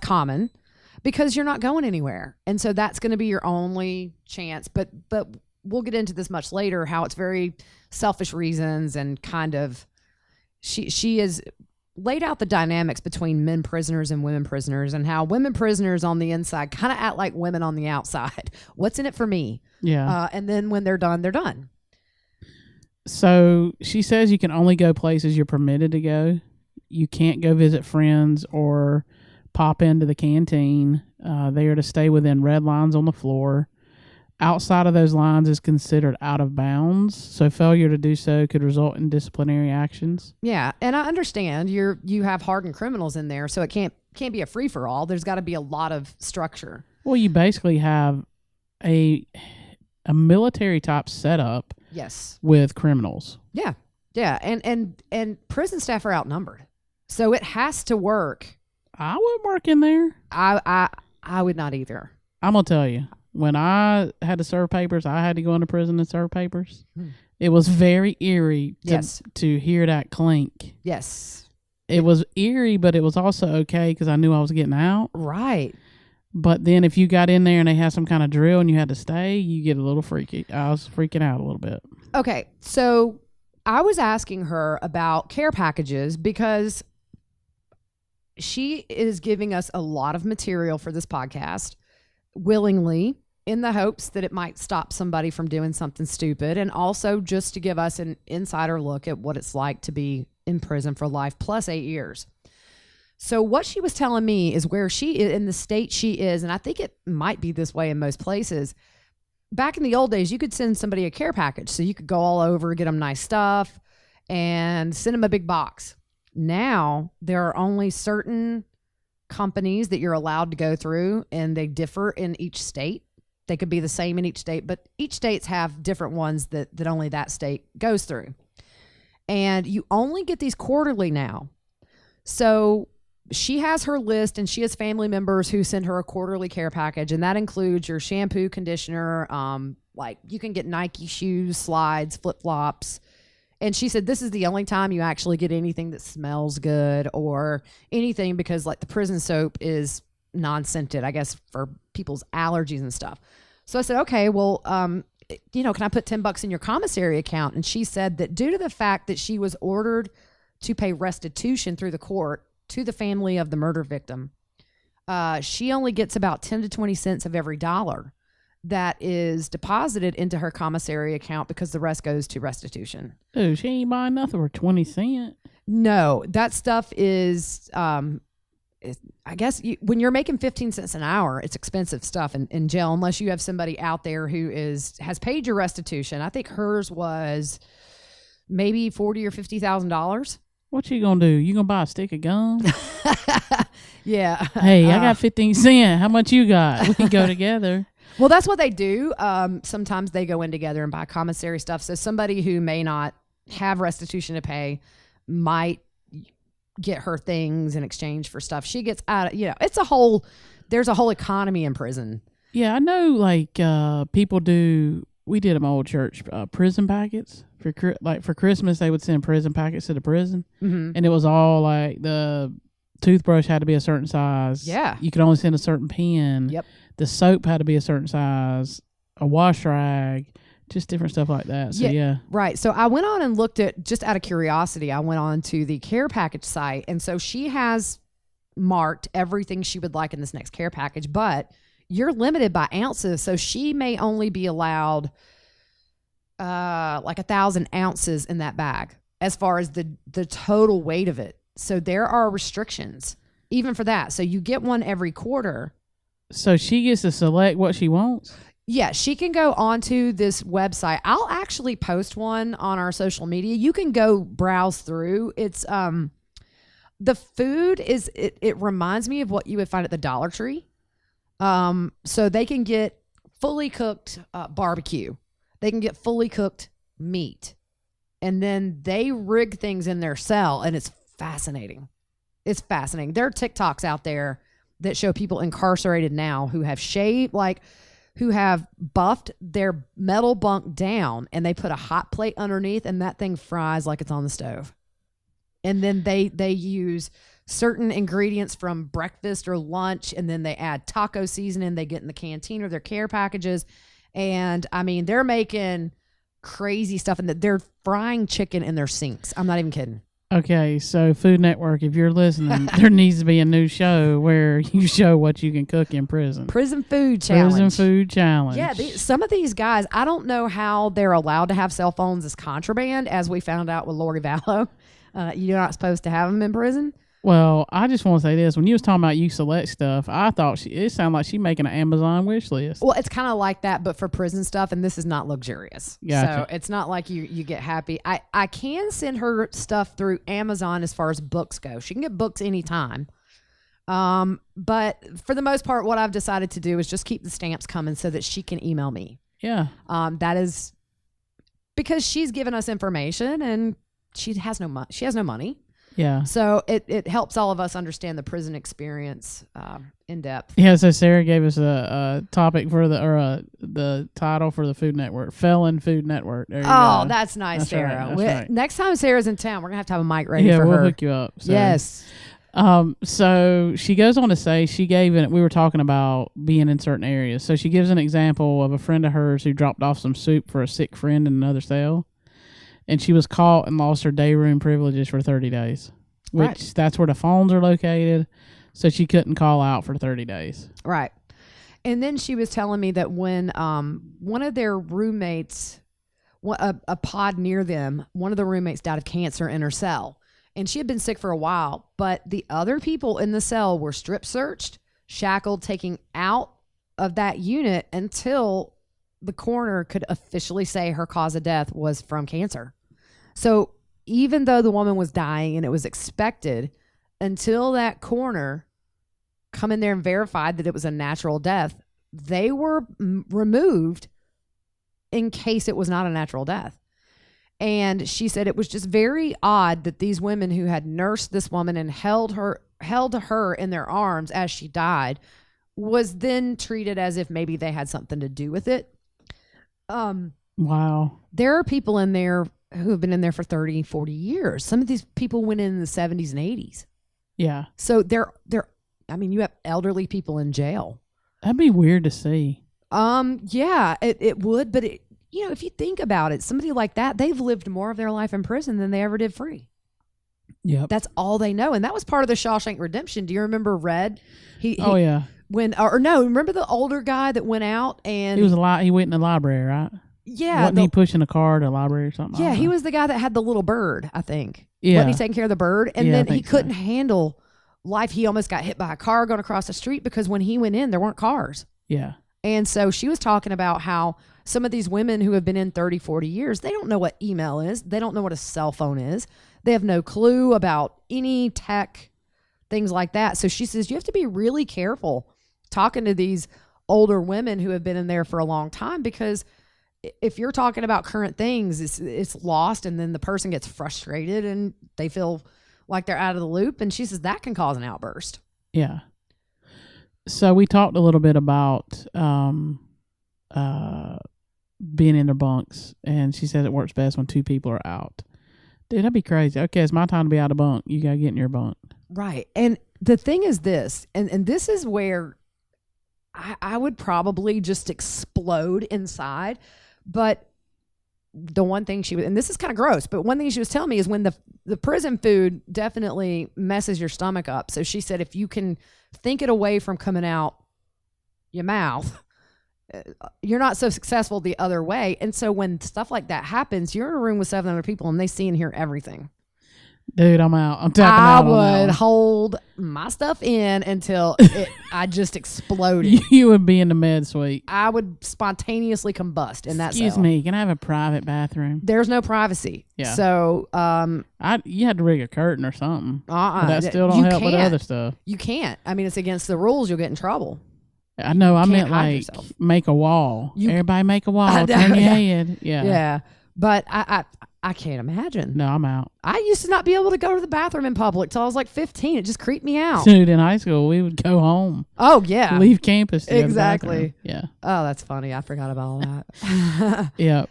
common. Because you're not going anywhere. And so that's going to be your only chance. But we'll get into this much later, how it's very selfish reasons, and kind of she has laid out the dynamics between men prisoners and women prisoners, and how women prisoners on the inside kind of act like women on the outside. What's in it for me? Yeah. And then when they're done, they're done. So she says you can only go places you're permitted to go. You can't go visit friends or pop into the canteen. They are to stay within red lines on the floor. Outside of those lines is considered out of bounds, so failure to do so could result in disciplinary actions. Yeah, and I understand you have hardened criminals in there, so it can't be a free for all. There's got to be a lot of structure. Well, you basically have a military type setup Yes. with criminals. Yeah. Yeah. And prison staff are outnumbered. So it has to work. I wouldn't work in there. I would not either. I'm going to tell you, when I had to serve papers, I had to go into prison and serve papers. Hmm. It was very eerie Yes. to hear that clink. Yes. It was eerie, but it was also okay because I knew I was getting out. Right. But then if you got in there and they had some kind of drill and you had to stay, you get a little freaky. I was freaking out a little bit. Okay. So I was asking her about care packages because she is giving us a lot of material for this podcast willingly, in the hopes that it might stop somebody from doing something stupid, and also just to give us an insider look at what it's like to be in prison for life plus 8 years. So what she was telling me is where she is in the state she is, and I think it might be this way in most places. Back in the old days, you could send somebody a care package, so you could go all over, get them nice stuff, and send them a big box. Now there are only certain companies that you're allowed to go through, and they differ in each state. They could be the same in each state, but each states have different ones that only that state goes through. And you only get these quarterly now. So she has her list, and she has family members who send her a quarterly care package, and that includes your shampoo, conditioner, like you can get Nike shoes, slides, flip-flops. And she said this is the only time you actually get anything that smells good or anything, because like the prison soap is non-scented, I guess, for people's allergies and stuff. So I said, okay, well, can I put $10 in your commissary account? And she said that due to the fact that she was ordered to pay restitution through the court to the family of the murder victim, she only gets about 10 to 20 cents of every dollar that is deposited into her commissary account, because the rest goes to restitution. Oh, she ain't buying nothing for 20 cents. No, that stuff is, I guess when you're making 15 cents an hour, it's expensive stuff in jail, unless you have somebody out there who has paid your restitution. I think hers was maybe $40,000 or $50,000. What you gonna do? You gonna buy a stick of gum? Yeah. Hey, I got 15 cents. How much you got? We can go together. Well, that's what they do. Sometimes they go in together and buy commissary stuff. So somebody who may not have restitution to pay might get her things in exchange for stuff she gets out of, there's a whole economy in prison. Yeah, I know, like, people do, we did at my old church, prison packets. For Christmas, they would send prison packets to the prison. Mm-hmm. And it was all like the toothbrush had to be a certain size. Yeah. You could only send a certain pen. Yep. The soap had to be a certain size. A wash rag. Just different stuff like that. So, yeah. Right. So I went on and looked at, just out of curiosity, I went on to the care package site. And so she has marked everything she would like in this next care package, but you're limited by ounces. So she may only be allowed like 1,000 ounces in that bag as far as the total weight of it. So there are restrictions even for that. So you get one every quarter. So she gets to select what she wants? Yeah, she can go onto this website. I'll actually post one on our social media. You can go browse through. It's the food is it reminds me of what you would find at the Dollar Tree. So they can get fully cooked barbecue. They can get fully cooked meat. And then they rig things in their cell, and it's fascinating. It's fascinating. There are TikToks out there that show people incarcerated now who have shaved, who have buffed their metal bunk down, and they put a hot plate underneath, and that thing fries like it's on the stove. And then they use certain ingredients from breakfast or lunch, and then they add taco seasoning they get in the canteen or their care packages. And I mean, they're making crazy stuff, and they're frying chicken in their sinks. I'm not even kidding. Okay, so Food Network, if you're listening, there needs to be a new show where you show what you can cook in prison. Prison food challenge. Prison food challenge. Yeah, some of these guys, I don't know how they're allowed to have cell phones as contraband, as we found out with Lori Vallow. You're not supposed to have them in prison. Well, I just want to say this. When you was talking about you select stuff, I thought it sounded like she making an Amazon wish list. Well, it's kind of like that, but for prison stuff, and this is not luxurious. Gotcha. So it's not like you get happy. I can send her stuff through Amazon as far as books go. She can get books anytime. But for the most part, what I've decided to do is just keep the stamps coming so that she can email me. Yeah. That is because she's given us information and she has no money. Yeah. So it helps all of us understand the prison experience in depth. Yeah. So Sarah gave us a topic for the title for the Food Network, Felon Food Network. There you go. That's nice, That's Sarah. right, that's right. Next time Sarah's in town, we're gonna have to have a mic ready for we'll her. hook you up. So. Yes. So she goes on to say we were talking about being in certain areas. So she gives an example of a friend of hers who dropped off some soup for a sick friend in another cell. And she was caught and lost her day room privileges for 30 days, which that's where the phones are located. So she couldn't call out for 30 days. Right. And then she was telling me that when one of their roommates, a pod near them, one of the roommates died of cancer in her cell. And she had been sick for a while, but the other people in the cell were strip searched, shackled, taken out of that unit until the coroner could officially say her cause of death was from cancer. So even though the woman was dying and it was expected, until that coroner come in there and verified that it was a natural death, they were removed in case it was not a natural death. And she said it was just very odd that these women who had nursed this woman and held her in their arms as she died was then treated as if maybe they had something to do with it. Wow. There are people in there who have been in there for 30, 40 years. Some of these people went in the 70s and 80s. Yeah. So you have elderly people in jail. That'd be weird to see. Yeah, it would, but if you think about it, somebody like that, they've lived more of their life in prison than they ever did free. Yep. That's all they know. And that was part of the Shawshank Redemption. Do you remember Red? Yeah. Remember the older guy that went out and he went in the library, right? Yeah. Wasn't he pushing a car to the library or something? Yeah, he was the guy that had the little bird, I think. Yeah. Wasn't he taking care of the bird? And then he couldn't so. handle life. He almost got hit by a car going across the street because when he went in, there weren't cars. Yeah. And so she was talking about how some of these women who have been in 30, 40 years, they don't know what email is. They don't know what a cell phone is. They have no clue about any tech, things like that. So she says you have to be really careful talking to these older women who have been in there for a long time, because if you're talking about current things, it's lost, and then the person gets frustrated and they feel like they're out of the loop. And she says that can cause an outburst. Yeah. So we talked a little bit about being in their bunks, and she says it works best when two people are out. Dude, that'd be crazy. Okay, it's my time to be out of bunk. You got to get in your bunk. Right. And the thing is this, and this is where I would probably just explode inside. But the one thing and this is kind of gross, but one thing she was telling me is when the prison food definitely messes your stomach up. So she said if you can think it away from coming out your mouth, you're not so successful the other way. And so when stuff like that happens, you're in a room with 700 people and they see and hear everything. Dude, I'm out. I'm tapping out. I would hold my stuff in until I just exploded. You would be in the med suite. I would spontaneously combust in that cell. Excuse me, can I have a private bathroom? There's no privacy. Yeah. So, you had to rig a curtain or something. But that still don't help with other stuff. You can't. I mean, it's against the rules. You'll get in trouble. I know. I meant like make a wall. Everybody make a wall. Turn your head. Yeah. Yeah. But I can't imagine. No, I'm out. I used to not be able to go to the bathroom in public till I was like 15. It just creeped me out. Dude, in high school, we would go home. Oh, yeah. Leave campus. To exactly. Yeah. Oh, that's funny. I forgot about all that. Yeah.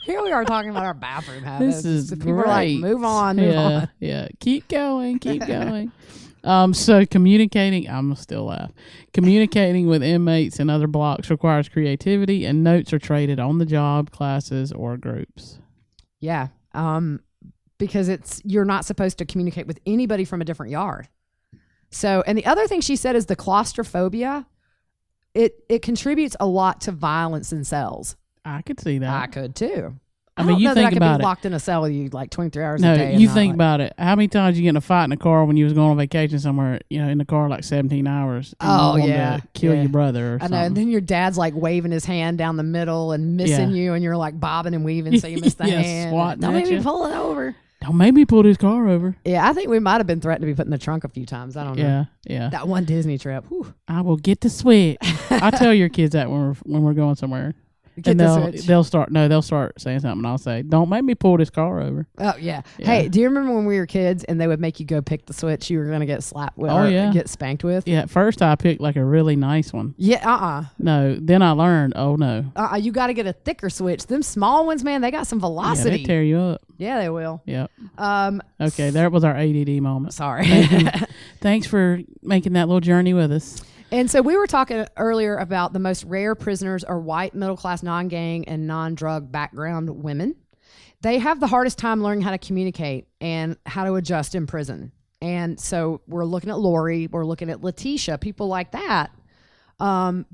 Here we are talking about our bathroom habits. This is People great. are like, move on. Yeah. Keep going. So communicating, I'm still laugh. Communicating with inmates and other blocks requires creativity, and notes are traded on the job, classes, or groups. Yeah. Because you're not supposed to communicate with anybody from a different yard. So, and the other thing she said is the claustrophobia, it contributes a lot to violence in cells. I could see that. I could too. I mean, you think I could about be it. locked in a cell with you like 23 hours a No, day. you think about it. How many times you get in a fight in the car when you was going on vacation somewhere, in the car like 17 hours? And oh, you yeah. To kill your brother or something. I know. And then your dad's like waving his hand down the middle and missing you, and you're like bobbing and weaving so you miss the hand. Don't make me pull it over. Don't make me pull this car over. Yeah, I think we might have been threatened to be put in the trunk a few times. I don't know. Yeah. That one Disney trip. Whew. I will get the switch. I tell your kids that when we're going somewhere. Get the switch. They'll start saying something, and I'll say, "Don't make me pull this car over." Oh yeah. Hey, do you remember when we were kids and they would make you go pick the switch you were gonna get slapped with or get spanked with? Yeah. At first, I picked like a really nice one. Yeah. No. Then I learned. Oh no. You got to get a thicker switch. Them small ones, man, they got some velocity. Yeah, they tear you up. Yeah, they will. Yep. Okay, that was our ADD moment. Sorry. Thanks for making that little journey with us. And so we were talking earlier about the most rare prisoners are white, middle-class, non-gang, and non-drug background women. They have the hardest time learning how to communicate and how to adjust in prison. And so we're looking at Lori, we're looking at Letitia, people like that,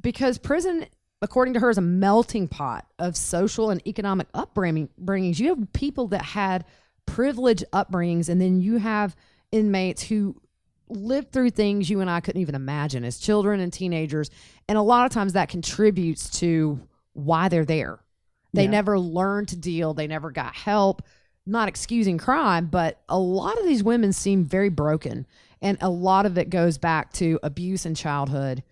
because prison, according to her, is a melting pot of social and economic upbringings. You have people that had privileged upbringings, and then you have inmates who lived through things you and I couldn't even imagine as children and teenagers. And a lot of times that contributes to why they're there. They never learned to deal. They never got help. Not excusing crime, but a lot of these women seem very broken. And a lot of it goes back to abuse in childhood,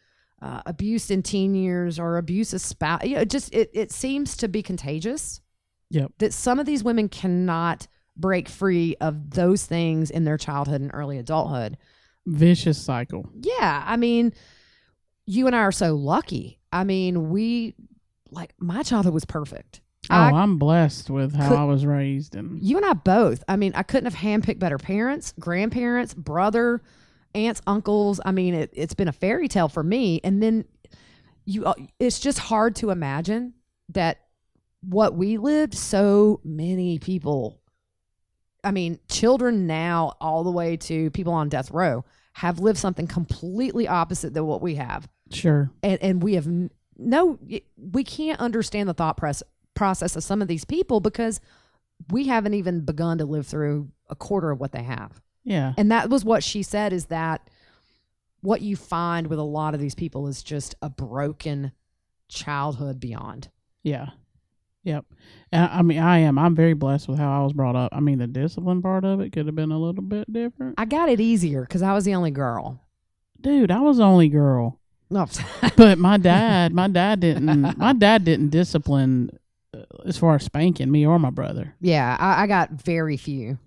abuse in teen years, or abuse of spouse. It seems to be contagious. Yep. That some of these women cannot break free of those things in their childhood and early adulthood. Vicious cycle. Yeah. I mean, you and I are so lucky. I mean, my childhood was perfect. I'm blessed with how I was raised. And you and I both. I mean, I couldn't have handpicked better parents, grandparents, brother, aunts, uncles. I mean, it's been a fairy tale for me. And then it's just hard to imagine that what we lived, so many people, I mean, children now all the way to people on death row have lived something completely opposite than what we have. Sure. And we have we can't understand the thought process of some of these people because we haven't even begun to live through a quarter of what they have. Yeah. And that was what she said, is that what you find with a lot of these people is just a broken childhood beyond. Yeah. Yep. I mean, I'm very blessed with how I was brought up. I mean, the discipline part of it could have been a little bit different. I got it easier because I was the only girl. Dude, I was the only girl. No. But my dad didn't discipline as far as spanking me or my brother. Yeah, I got very few.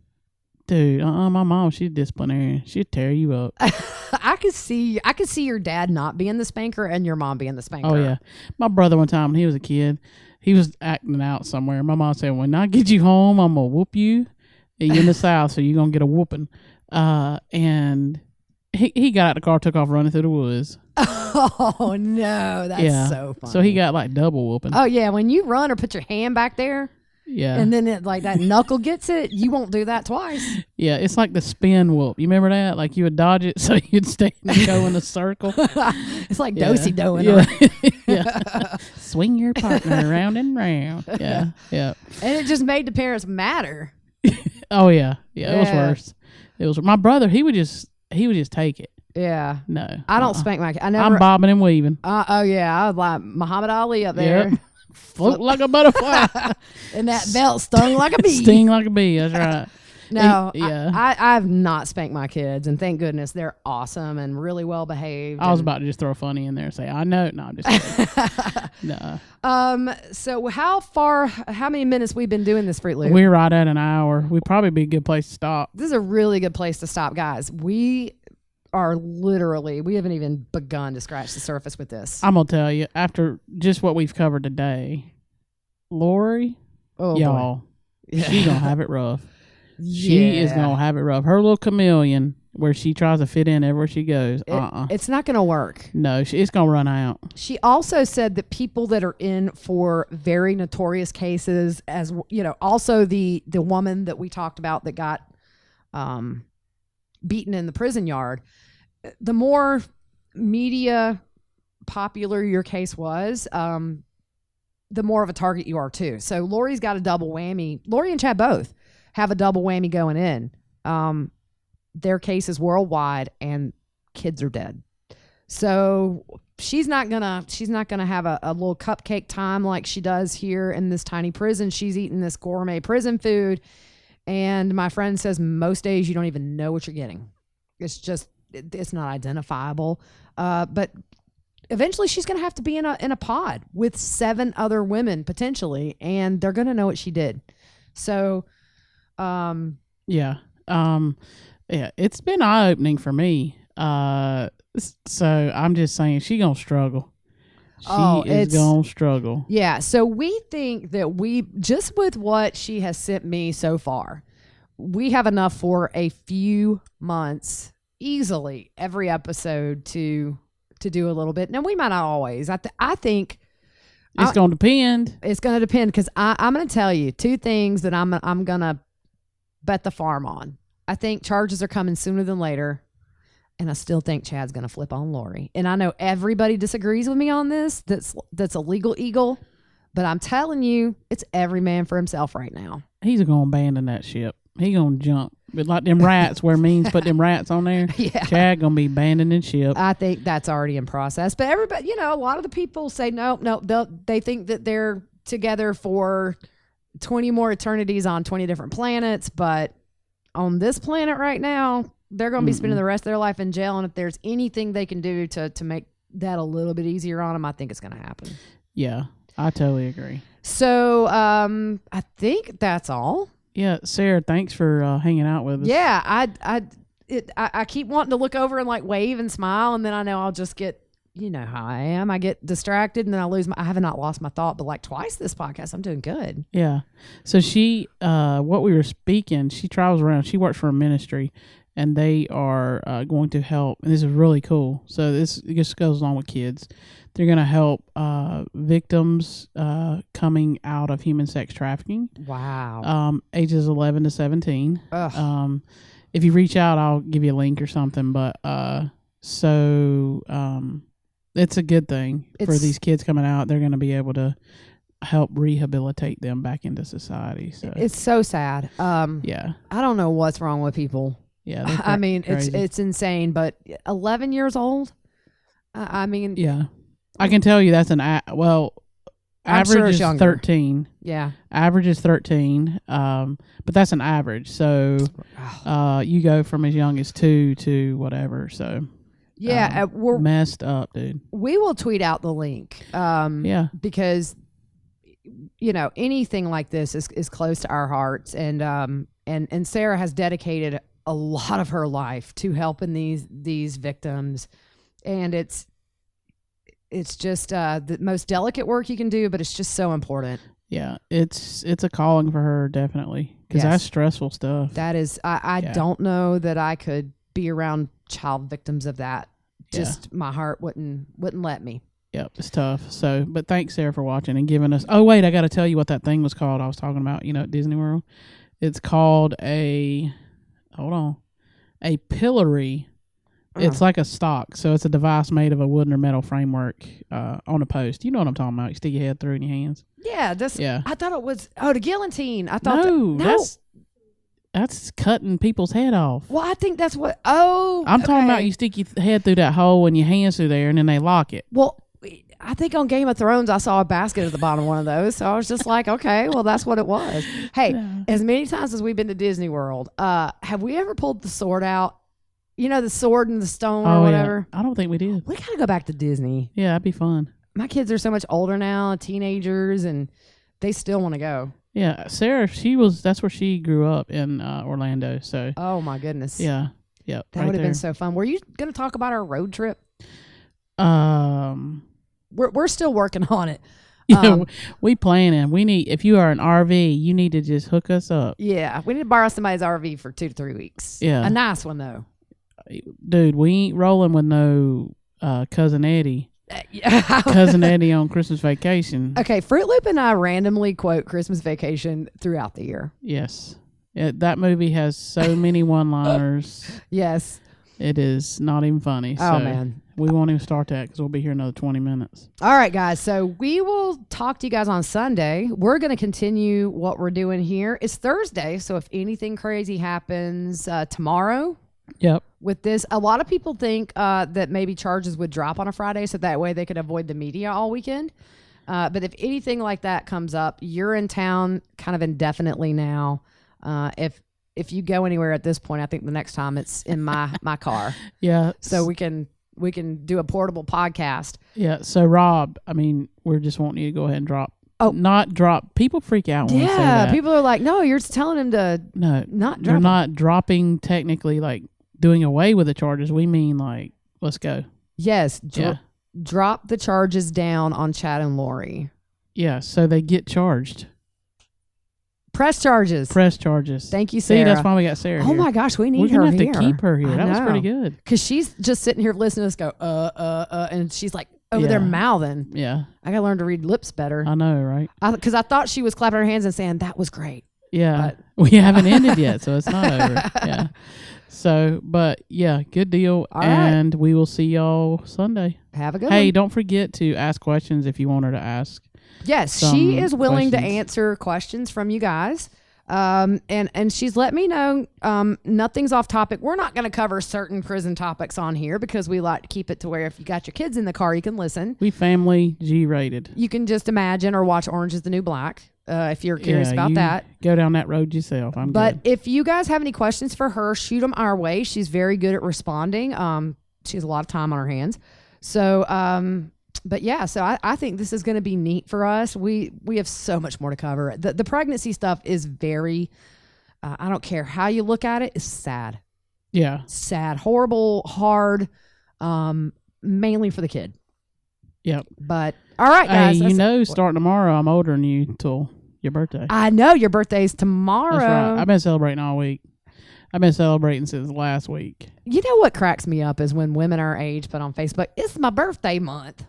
Dude, my mom, she's disciplinarian. She'd tear you up. I could see your dad not being the spanker and your mom being the spanker. Oh yeah, my brother one time when he was a kid, he was acting out somewhere. My mom said, "When I get you home, I'm gonna whoop you. You're in the South, so you're gonna get a whooping." And he got out the car, took off running through the woods. Oh no, that's so funny. So he got like double whooping. Oh yeah, when you run or put your hand back there. Yeah. And then it, like that knuckle gets it, you won't do that twice. Yeah, it's like the spin whoop. You remember that? Like you would dodge it so you'd stay and go in a circle. It's like do-si-doing. Yeah. Swing your partner round and round. Yeah. Yeah. And it just made the parents madder. Oh yeah. Yeah, it was worse. It was my brother, he would just take it. Yeah. No. I don't spank my kid. I'm bobbing and weaving. Oh yeah. I was like Muhammad Ali up there. Yep. Float like a butterfly. And that belt stung like a bee. Sting like a bee, that's right. No, yeah. I've not spanked my kids, and thank goodness they're awesome and really well behaved. I was about to just throw funny in there and say, I know. No, I'm just kidding. No. So how many minutes we've been doing this, Fruit Loop? We're right at an hour. We'd probably be a good place to stop. This is a really good place to stop, guys. We haven't even begun to scratch the surface with this. I'm going to tell you, after just what we've covered today, Lori, y'all, she's going to have it rough. She is going to have it rough. Her little chameleon, where she tries to fit in everywhere she goes, it's not going to work. No, it's going to run out. She also said that people that are in for very notorious cases, as you know, also the woman that we talked about that got beaten in the prison yard, the more media popular your case was, the more of a target you are too. So Lori's got a double whammy. Lori and Chad both have a double whammy going in. Their case is worldwide and kids are dead. So she's not gonna have a little cupcake time like she does here in this tiny prison. She's eating this gourmet prison food. And my friend says most days you don't even know what you're getting. It's just, it's not identifiable. But eventually she's going to have to be in a pod with 7 other women potentially, and they're going to know what she did. So, yeah, it's been eye opening for me. So I'm just saying she gonna struggle. She is gonna struggle. Yeah. So we think that just with what she has sent me so far, we have enough for a few months easily every episode to do a little bit. Now we might not always. I think it's gonna depend. It's gonna depend because I'm gonna tell you 2 things that I'm gonna bet the farm on. I think charges are coming sooner than later. And I still think Chad's going to flip on Lori. And I know everybody disagrees with me on this. That's a legal eagle. But I'm telling you, it's every man for himself right now. He's going to abandon that ship. He going to jump. But like them rats where Means put them rats on there. Yeah. Chad going to be abandoning ship. I think that's already in process. But everybody, a lot of the people say no. They think that they're together for 20 more eternities on 20 different planets. But on this planet right now, they're going to be spending the rest of their life in jail, and if there's anything they can do to make that a little bit easier on them, I think it's going to happen. Yeah, I totally agree. So I think that's all. Yeah, Sarah, thanks for hanging out with us. Yeah, I keep wanting to look over and like wave and smile, and then I know I'll just get, you know how I am. I get distracted, and then I have not lost my thought, but like twice this podcast, I'm doing good. Yeah. So she, what we were speaking, she travels around. She works for a ministry. And they are going to help, and this is really cool. So this just goes along with kids. They're going to help victims coming out of human sex trafficking. Wow. Ages 11 to 17. If you reach out, I'll give you a link or something. But it's a good thing for these kids coming out. They're going to be able to help rehabilitate them back into society. So it's so sad. Yeah. I don't know what's wrong with people. Yeah, I mean, crazy. it's insane, but 11 years old? I mean... Yeah. I can tell you that's average is younger. 13. Yeah. Average is 13, but that's an average. So you go from as young as 2 to whatever, so... Yeah, we're... Messed up, dude. We will tweet out the link. Yeah. Because, anything like this is close to our hearts, and Sarah has dedicated a lot of her life to helping these victims, and it's just the most delicate work you can do, but it's just so important. Yeah, it's a calling for her, definitely, because that's stressful stuff. That is, I don't know that I could be around child victims of that. Just my heart wouldn't let me. Yep, it's tough. So, but thanks, Sarah, for watching and giving us. Oh wait, I got to tell you what that thing was called. I was talking about, at Disney World. It's called a pillory. It's like a stock, so it's a device made of a wooden or metal framework on a post. You know what I'm talking about? You stick your head through in your hands. Yeah, I thought it was the guillotine. I thought that's cutting people's head off. Well, I think that's what. Oh, I'm talking about you stick your head through that hole and your hands through there, and then they lock it. Well, I think on Game of Thrones I saw a basket at the bottom of one of those, so I was just like, okay, well that's what it was. Hey, as many times as we've been to Disney World, have we ever pulled the sword out? The sword and the stone or whatever. Yeah. I don't think we did. We gotta go back to Disney. Yeah, that'd be fun. My kids are so much older now, teenagers, and they still want to go. Yeah, Sarah, that's where she grew up in Orlando. So. Oh my goodness. Yeah. That would have been so fun. Were you gonna talk about our road trip? We're still working on it. Yeah, we planning. We need, if you are an RV, you need to just hook us up. Yeah, we need to borrow somebody's RV for 2 to 3 weeks. Yeah, a nice one though. Dude, we ain't rolling with no Cousin Eddie. Cousin Eddie on Christmas Vacation. Okay, Fruit Loop and I randomly quote Christmas Vacation throughout the year. Yes, that movie has so many one-liners. Yes. It is not even funny. Oh, man. We won't even start that because we'll be here another 20 minutes. All right, guys. So we will talk to you guys on Sunday. We're going to continue what we're doing here. It's Thursday, so if anything crazy happens tomorrow. Yep. With this, a lot of people think that maybe charges would drop on a Friday, so that way they could avoid the media all weekend. But if anything like that comes up, you're in town kind of indefinitely now. If you go anywhere at this point, I think the next time it's in my car. Yeah. So we can we can do a portable podcast. Yeah. So Rob, I mean, we're just wanting you to go ahead and drop. Oh. Not drop. People freak out when we say that. People are like, no, you're just telling him to No, not drop they're them. not dropping technically, like doing away with the charges. We mean like, let's go. Yes. Yeah. Drop the charges down on Chad and Lori. Yeah. So they get charged. Press charges. Thank you, See, Sarah. that's why we got Sarah Oh here. my gosh, we need We're her gonna have here. to keep her here. I That was know. pretty good. Because she's just sitting here listening to us go, and she's like over there mouthing. Yeah. I gotta learn to read lips better. I know, right? Because I thought she was clapping her hands and saying that was great. Yeah. We haven't ended yet, so it's not over. Yeah. So, but yeah, good deal. All right. And we will see y'all Sunday. Have a good Hey, one. don't forget to ask questions if you want her to ask. Yes, some she is willing to questions. answer questions from you guys. And she's let me know nothing's off topic. We're not going to cover certain prison topics on here because we like to keep it to where if you got your kids in the car, you can listen. We family G-rated. You can just imagine or watch Orange is the New Black if you're curious about you that. Go down that road yourself. I'm But good. if you guys have any questions for her, shoot them our way. She's very good at responding. She has a lot of time on her hands. So, but yeah, so I think this is going to be neat for us. We have so much more to cover. The pregnancy stuff is very, I don't care how you look at it, it's sad. Yeah. Sad, horrible, hard, mainly for the kid. Yep. But all right, guys. Hey, you know, starting tomorrow, I'm older than you till your birthday. I know your birthday's tomorrow. That's right. I've been celebrating all week. I've been celebrating since last week. You know what cracks me up is when women our age put on Facebook, it's my birthday month.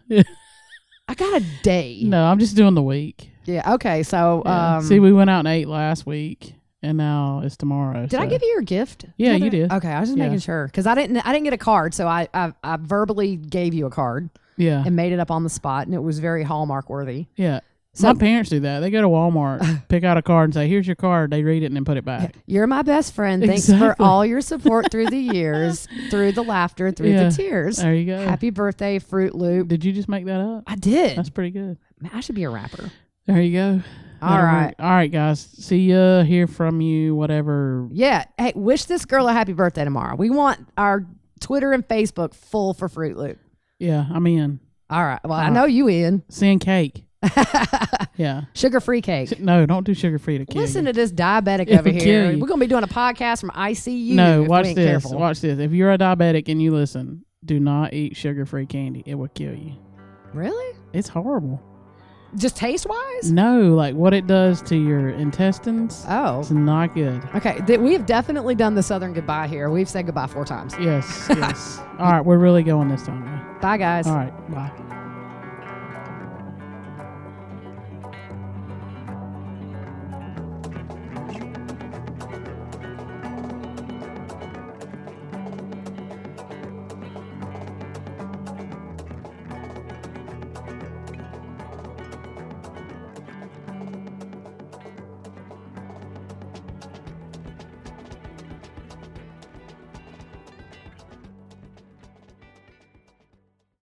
I got a day. No, I'm just doing the week. Yeah. Okay. So, Yeah. See, we went out and ate last week, and now it's tomorrow. did I give you your gift? Yeah, you did. Okay, I was just making sure because I didn't get a card, so I verbally gave you a card Yeah. and made it up on the spot, and it was very Hallmark worthy. Yeah. So- My parents do that. They go to Walmart, pick out a card and say, here's your card. They read it and then put it back. You're my best friend. Thanks for Exactly. all your support through the years, through the laughter, through the tears. There you go. Happy birthday, Fruit Loop. Did you just make that up? I did. That's pretty good. Man, I should be a rapper. There you go. All right. All right, guys. See ya. Hear from you. Whatever. Yeah. Hey, wish this girl a happy birthday tomorrow. We want our Twitter and Facebook full for Fruit Loop. Yeah, I'm in. All right. Well, I know you in. Send cake. Yeah. Sugar-free cake. No, don't do sugar free to kill Listen you. to this diabetic It'll over kill here. you. We're going to be doing a podcast from ICU. No, if watch we ain't this. Careful. Watch this. If you're a diabetic and you listen, do not eat sugar-free candy. It will kill you. Really? It's horrible. Just taste-wise? No, like what it does to your intestines. Oh. It's not good. Okay. We have definitely done the Southern goodbye here. We've said goodbye 4 times. Yes, yes. All right, we're really going this time. Bye, guys. All right, bye.